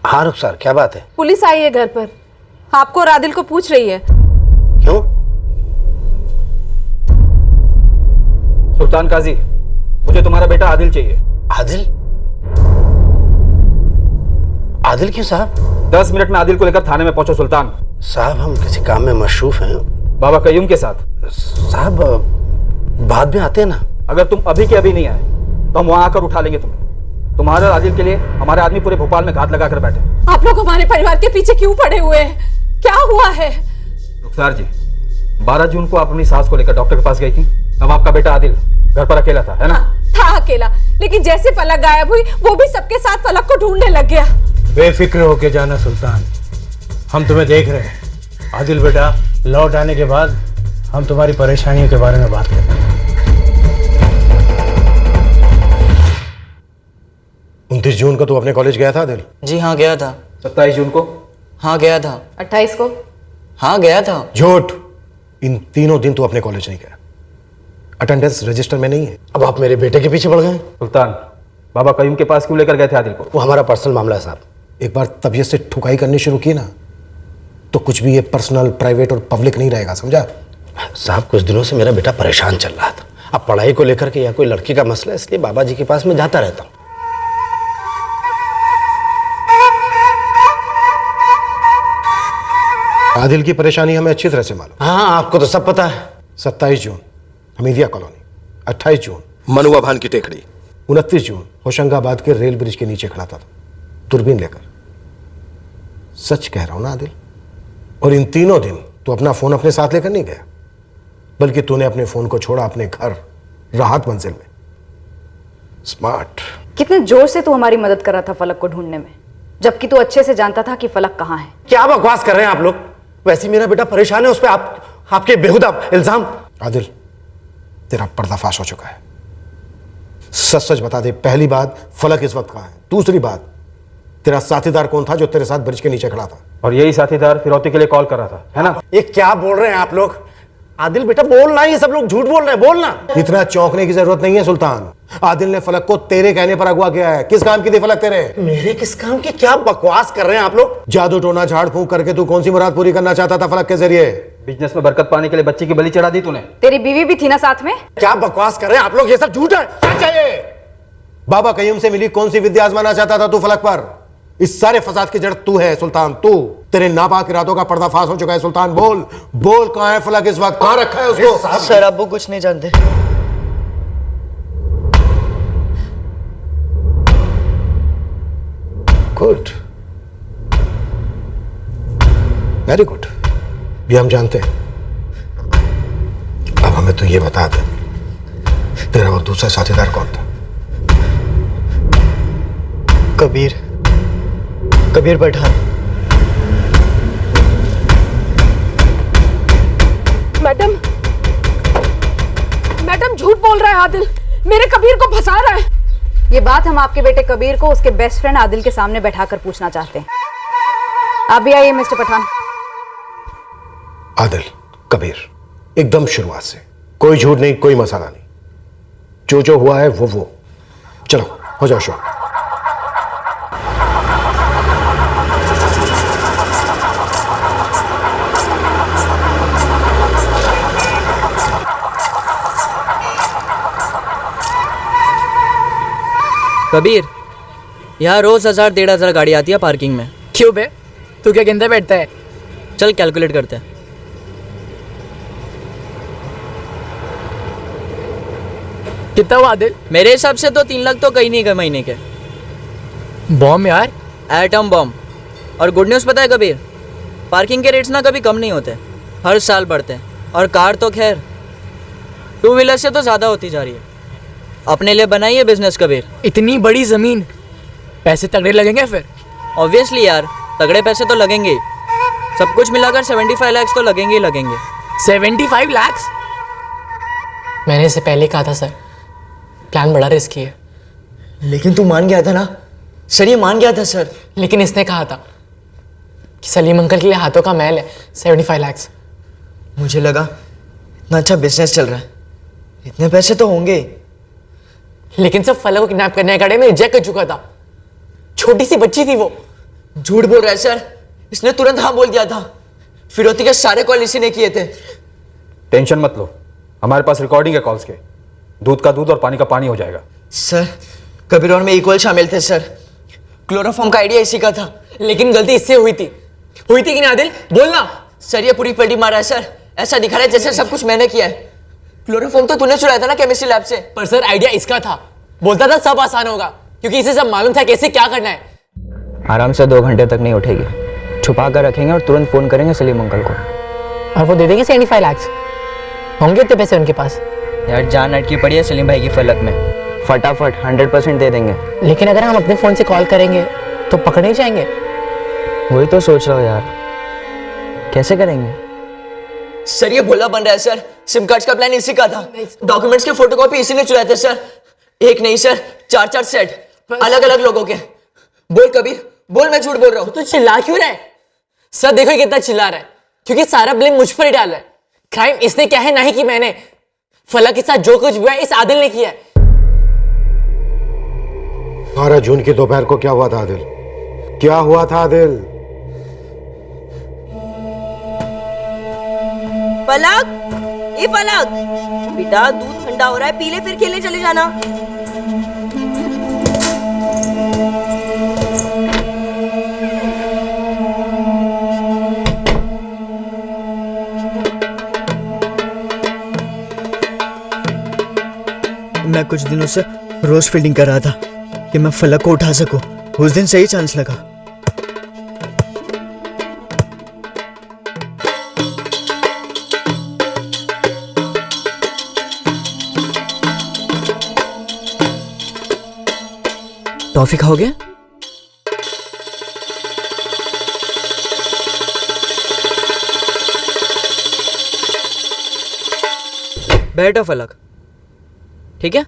हाँ रुखसार, क्या बात है? पुलिस आई है घर पर, आपको और आदिल को पूछ रही है। क्यों? सुल्तान काजी, मुझे तुम्हारा बेटा आदिल चाहिए। आदिल? आदिल क्यों साहब? 10 मिनट में आदिल को लेकर थाने में पहुंचो सुल्तान। साहब हम किसी काम में मशरूफ हैं। बाबा कयूम के साथ। साहब बाद में आते हैं ना। अगर तुम अभी के अभी नहीं आए तो हम वहां आकर उठा लेंगे तुम्हें। तुम्हारे और आदिल के लिए हमारे आदमी पूरे भोपाल में घात लगाकर बैठे। आप लोग हमारे परिवार के पीछे क्यों पड़े हुए हैं? क्या हुआ है? रुखसार जी, 12 जून को आप अपनी सास को लेकर डॉक्टर के पास गई थी। अब आपका बेटा आदिल घर पर अकेला था, है ना? था अकेला, लेकिन जैसे फलक गायब हुई वो भी सबके साथ फलक को ढूंढने लग गया। बेफिक्र होके जाना सुल्तान, हम तुम्हें देख रहे हैं। आदिल बेटा लौट आने के बाद हम तुम्हारी परेशानियों के बारे में बात करेंगे। 29 जून को तू अपने कॉलेज गया था आदिल? जी हाँ गया था। 27 जून को? हाँ गया था। 28 को? हाँ गया था। झूठ, इन तीनों दिन तू अपने कॉलेज नहीं गया, अटेंडेंस रजिस्टर में नहीं है। अब आप मेरे बेटे के पीछे पड़ गए। सुल्तान, बाबा कयूम के पास क्यों लेकर गए थे आदिल को? वो हमारा पर्सनल मामला है साहब। एक बार तबीयत से ठुकाई करनी शुरू की ना तो कुछ भी ये पर्सनल, प्राइवेट और पब्लिक नहीं रहेगा, समझा? साहब कुछ दिनों से मेरा बेटा परेशान चल रहा था, अब पढ़ाई को लेकर के या कोई लड़की का मसला, इसलिए बाबा जी के पास मैं जाता रहता हूँ। आदिल की परेशानी हमें अच्छी तरह से मालूम। हाँ आपको तो सब पता है। 27 जून हमीदिया कॉलोनी, 28 जून मनुआ भान की टेकड़ी, 29 जून होशंगाबाद के रेल ब्रिज के नीचे खड़ा था दूरबीन लेकर। सच कह रहा हूं ना आदिल? और इन तीनों दिन तू अपना फोन अपने साथ लेकर नहीं गया, बल्कि तूने अपने फोन को छोड़ा अपने घर राहत मंजिल में। स्मार्ट। कितने जोर से तू हमारी मदद कर रहा था फलक को ढूंढने में, जबकि तू अच्छे से जानता था कि फलक कहाँ है। क्या बकवास कर रहे हैं आप लोग? वैसे मेरा बेटा परेशान है, उस पर आपके बेहुदा इल्जाम। आदिल तेरा पर्दाफाश हो चुका है। सच सच बता दे, पहली बात फलक इस वक्त कहाँ है? दूसरी बात, तेरा साथीदार कौन था जो तेरे साथ ब्रिज के नीचे खड़ा था? और यही साथीदार फिरौती के लिए कॉल कर रहा था, है ना? ये क्या बोल रहे हैं आप लोग? आदिल बेटा बोलना, ये सब लोग झूठ बोल रहे हैं, बोलना। इतना चौंकने की जरूरत नहीं है सुल्तान। आदिल ने फलक को तेरे कहने पर अगवा किया है। किस काम की थी फलक तेरे? मेरे किस काम की? क्या बकवास कर रहे हैं आप लोग? जादू टोना झाड़ फूंक करके तू कौन सी मुराद पूरी करना चाहता था फलक के जरिए? बिजनेस में बरकत पाने के लिए बच्ची की बलि चढ़ा दी तूने। तेरी बीवी भी थी ना साथ में? क्या बकवास कर रहे हैं आप लोग? ये सब झूठ है। सच है ये। बाबा कयूम से मिली कौन सी विद्या आजमाना चाहता था तू फलक पर? इस सारे फसाद की जड़ तू है सुल्तान, तू। तेरे नापाक इरादों का पर्दाफाश हो चुका है सुल्तान। बोल बोल, कहां है फलक इस वक्त? कहां रखा है उसको? सर अब्बू कुछ नहीं जानते। गुड, वेरी गुड, ये हम जानते हैं। अब हमें तो ये बता दे, तेरा वो दूसरा साथीदार कौन था? कबीर, कबीर पठान। मैडम, मैडम झूठ बोल रहा है आदिल, मेरे कबीर को फंसा रहा है। ये बात हम आपके बेटे कबीर को उसके बेस्ट फ्रेंड आदिल के सामने बैठाकर पूछना चाहते हैं। आप भी आइए मिस्टर पठान। आदिल, कबीर, एकदम शुरुआत से कोई झूठ नहीं, कोई मसाला नहीं, जो हुआ है वो। चलो हो जाओ शो। कबीर, यहाँ रोज 1000-1500 गाड़ी आती है पार्किंग में। क्यों बे, तू क्या गिनते बैठता है? चल कैलकुलेट करते हैं। कितना हुआ आदिल? मेरे हिसाब से तो 3 लाख तो कहीं नहीं गए महीने के। बॉम्ब यार, एटम बॉम्ब। और गुड न्यूज़ पता है कबीर, पार्किंग के रेट्स ना कभी कम नहीं होते, हर साल बढ़ते हैं। और कार तो खैर 2 व्हीलर से तो ज़्यादा होती जा रही है। अपने लिए बनाइए बिजनेस कबीर। इतनी बड़ी जमीन, पैसे तगड़े लगेंगे फिर? ऑब्वियसली यार, तगड़े पैसे तो लगेंगे ही। सब कुछ मिलाकर 75 लाख तो लगेंगे ही लगेंगे। 75 लाख? मैंने इससे पहले कहा था सर, प्लान बड़ा रिस्की है। लेकिन तू मान गया था ना, सर ये मान गया था सर। लेकिन इसने कहा था कि सलीम अंकल के लिए हाथों का महल है, 75 लाख। मुझे लगा इतना अच्छा बिजनेस चल रहा है, इतने पैसे तो होंगे। लेकिन सब फलक को किडनैप करने के में रिजेक्ट कर चुका था। छोटी सी बच्ची थी वो। झूठ बोल रहा है सर, इसने तुरंत हाँ बोल दिया था। फिरौती के सारे कॉल इसी ने किए थे। टेंशन मत लो, हमारे पास रिकॉर्डिंग है कॉल्स के। दूध का दूध और पानी का पानी हो जाएगा। सर कबीर और मैं इक्वल शामिल थे सर। क्लोरोफॉर्म का आइडिया इसी का था। लेकिन गलती इससे हुई थी कि नहीं आदिल? बोलना। सर ये पूरी पलटी मारा है सर, ऐसा दिखा रहा है जैसे सब कुछ मैंने किया है। क्लोरोफॉर्म तो तूने चुराया था ना केमिस्ट्री लैब से। पर सर आइडिया इसका था। बोलता था सब आसान होगा क्योंकि इसे सब मालूम था कैसे क्या करना है। आराम से 2 घंटे तक नहीं उठेगी, छुपा कर रखेंगे और तुरंत फोन करेंगे सलीम अंकल को। और वो दे देंगे 75 लाख। होंगे इतने पैसे उनके पास? यार जान अटकी पड़ी है सलीम भाई की फलक में, फटाफट 100% दे देंगे। लेकिन अगर हम अपने फोन से कॉल करेंगे तो पकड़े जाएंगे। वही तो सोच रहा हूँ यार, कैसे करेंगे? सर ये भोला बन रहा है सर, सिम कार्ड का प्लान इसी का था। डॉक्यूमेंट्स के फोटोकॉपी इसी ने चुराए थे सर। एक नहीं सर, 4 सेट अलग अलग लोगों के। बोल कबीर बोल, मैं झूठ बोल रहा हूँ। तो चिल्ला क्यों रहा है? सर देखो कितना चिल्ला रहा है, क्योंकि सारा ब्लेम मुझ पर ही डाल रहा है। क्राइम इसने क्या है, नहीं कि मैंने। फलक के साथ जो कुछ हुआ है इस आदिल ने किया है। 12 जून की दोपहर को क्या हुआ था आदिल? क्या हुआ था आदिल? फलक, ये फलक बेटा, दूध ठंडा हो रहा है, पी ले फिर खेलने चले जाना। मैं कुछ दिनों से रोज फील्डिंग कर रहा था कि मैं फलक को उठा सकूं। उस दिन सही चांस लगा। टॉफी खाओगे? बैठो फलक, ठीक है?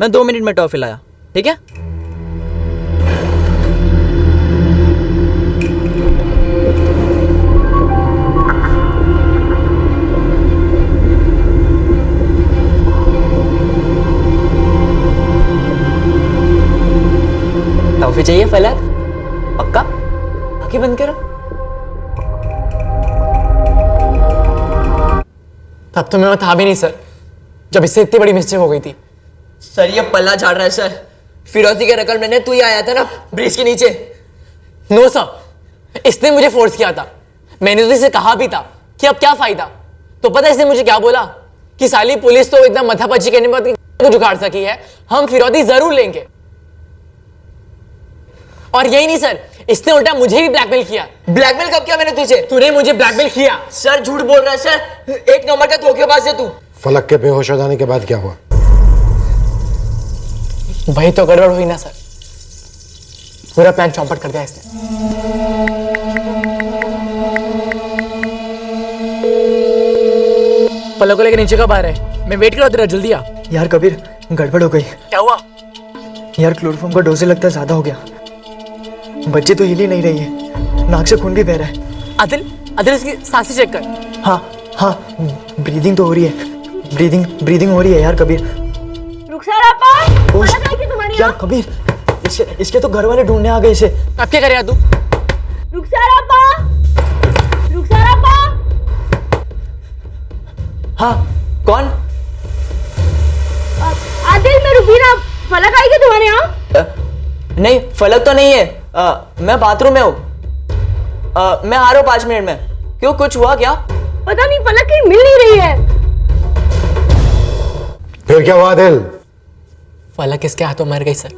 मैं 2 मिनट में टॉफी लाया, ठीक है? टॉफी चाहिए फलक? पक्का? आंखें बंद करो। तब तो मैं था भी नहीं सर, जब इससे इतनी बड़ी मिस्टेक हो गई थी। सर ये पल्ला झाड़ रहा है सर। फिरौती के रकम लेने तू ही आया था ना ब्रिज के नीचे। नो सर, इसने मुझे फोर्स किया था। मैंने तो इसे कहा भी था कि अब क्या फायदा। तो पता है इसने मुझे क्या बोला? कि साली पुलिस तो इतना मथापच्ची करने पर कुछ उखाड़ सकी है, हम फिरौती जरूर लेंगे। और यही नहीं सर, इसने उल्टा मुझे भी ब्लैकमेल किया। ब्लैकमेल कब किया मैंने तुझे? तूने मुझे ब्लैकमेल किया। सर झूठ बोल रहा है सर, 1 नंबर का धोखेबाज है तू। फलक के बेहोश हो जाने के बाद क्या हुआ? वही तो गड़बड़ हुई ना सर, पूरा प्लान चौपट कर दिया इसने। फलक को लेकर नीचे कब आ रहा है? मैं वेट कर रहा हूं तेरा, जल्दी आ। यार कबीर गड़बड़ हो गई। क्या हुआ? यार क्लोरोफॉर्म का डोज लगता है ज्यादा हो गया। बच्ची तो हिल ही नहीं रही है, नाक से खून भी बह रहा है। आदिल इसकी सांसें चेक कर। हाँ ब्रीदिंग तो हो रही है, ब्रीदिंग हो रही है यार कबीर। यार कबीर, इसके तो घर वाले ढूंढने आ गए इसे। अब क्या करे तू? हाँ कौन? आदिल, मैं रुबीना। फलक आई क्या तुम्हारे यहाँ? नहीं फलक तो नहीं है। मैं बाथरूम में हूँ। मैं आ रहा हूँ 5 मिनट में। क्यों, कुछ हुआ क्या? पता नहीं, फलक कहीं मिल नहीं रही है। फिर क्या हुआ आदिल? फलक किसके हाथों मर गई सर।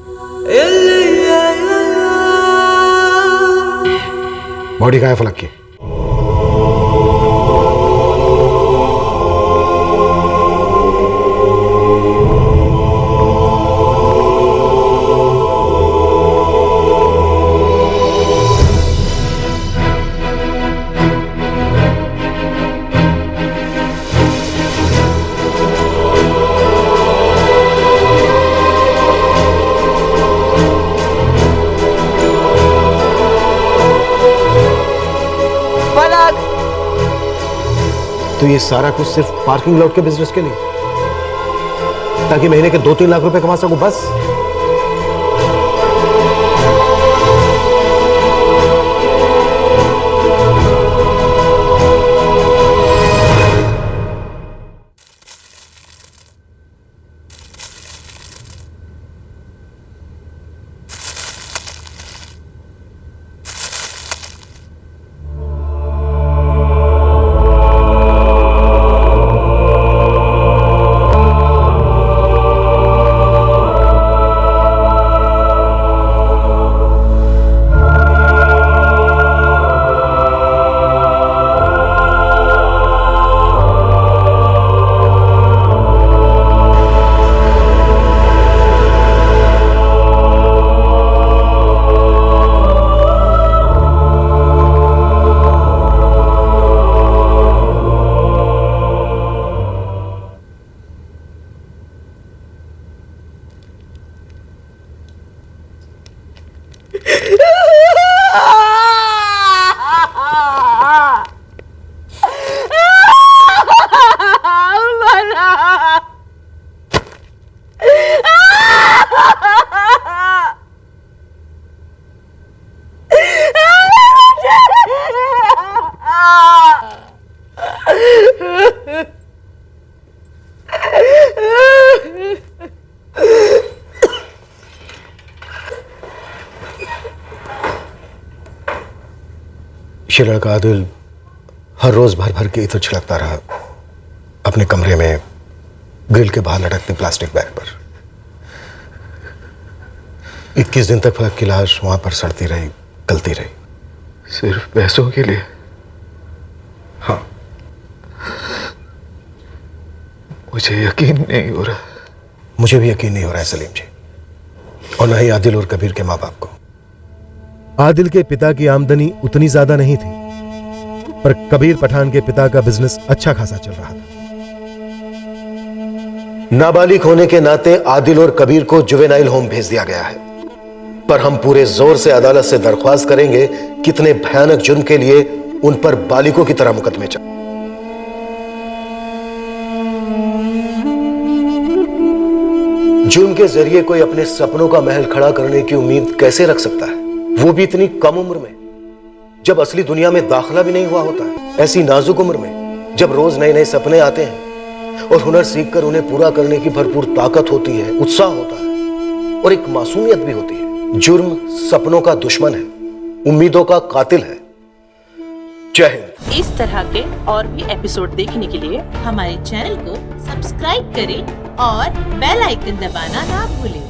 बॉडी कहाँ है फलक की? तो ये सारा कुछ सिर्फ पार्किंग लॉट के बिजनेस के लिए, ताकि महीने के 2-3 लाख रुपए कमा सकूं बस। ये लड़का आदिल हर रोज भर भर के इत्र छिड़कता रहा अपने कमरे में ग्रिल के बाहर लटकते प्लास्टिक बैग पर। 21 दिन तक फलक की लाश वहां पर सड़ती रही, गलती रही, सिर्फ पैसों के लिए। हाँ, मुझे यकीन नहीं हो रहा। मुझे भी यकीन नहीं हो रहा है सलीम जी, और न ही आदिल और कबीर के माँ बाप को। आदिल के पिता की आमदनी उतनी ज्यादा नहीं थी, पर कबीर पठान के पिता का बिजनेस अच्छा खासा चल रहा था। नाबालिग होने के नाते आदिल और कबीर को जुवेनाइल होम भेज दिया गया है, पर हम पूरे जोर से अदालत से दरख्वास्त करेंगे कितने भयानक जुर्म के लिए उन पर बालिगों की तरह मुकदमे चल। जुर्म के जरिए कोई अपने सपनों का महल खड़ा करने की उम्मीद कैसे रख सकता है, वो भी इतनी कम उम्र में, जब असली दुनिया में दाखिला भी नहीं हुआ होता है। ऐसी नाजुक उम्र में, जब रोज नए नए सपने आते हैं और हुनर सीखकर उन्हें पूरा करने की भरपूर ताकत होती है, उत्साह होता है और एक मासूमियत भी होती है। जुर्म सपनों का दुश्मन है, उम्मीदों का कातिल है। जय हिंद। इस तरह के और भी एपिसोड देखने के लिए हमारे चैनल को सब्सक्राइब करें और बेल आइकन दबाना ना भूलें।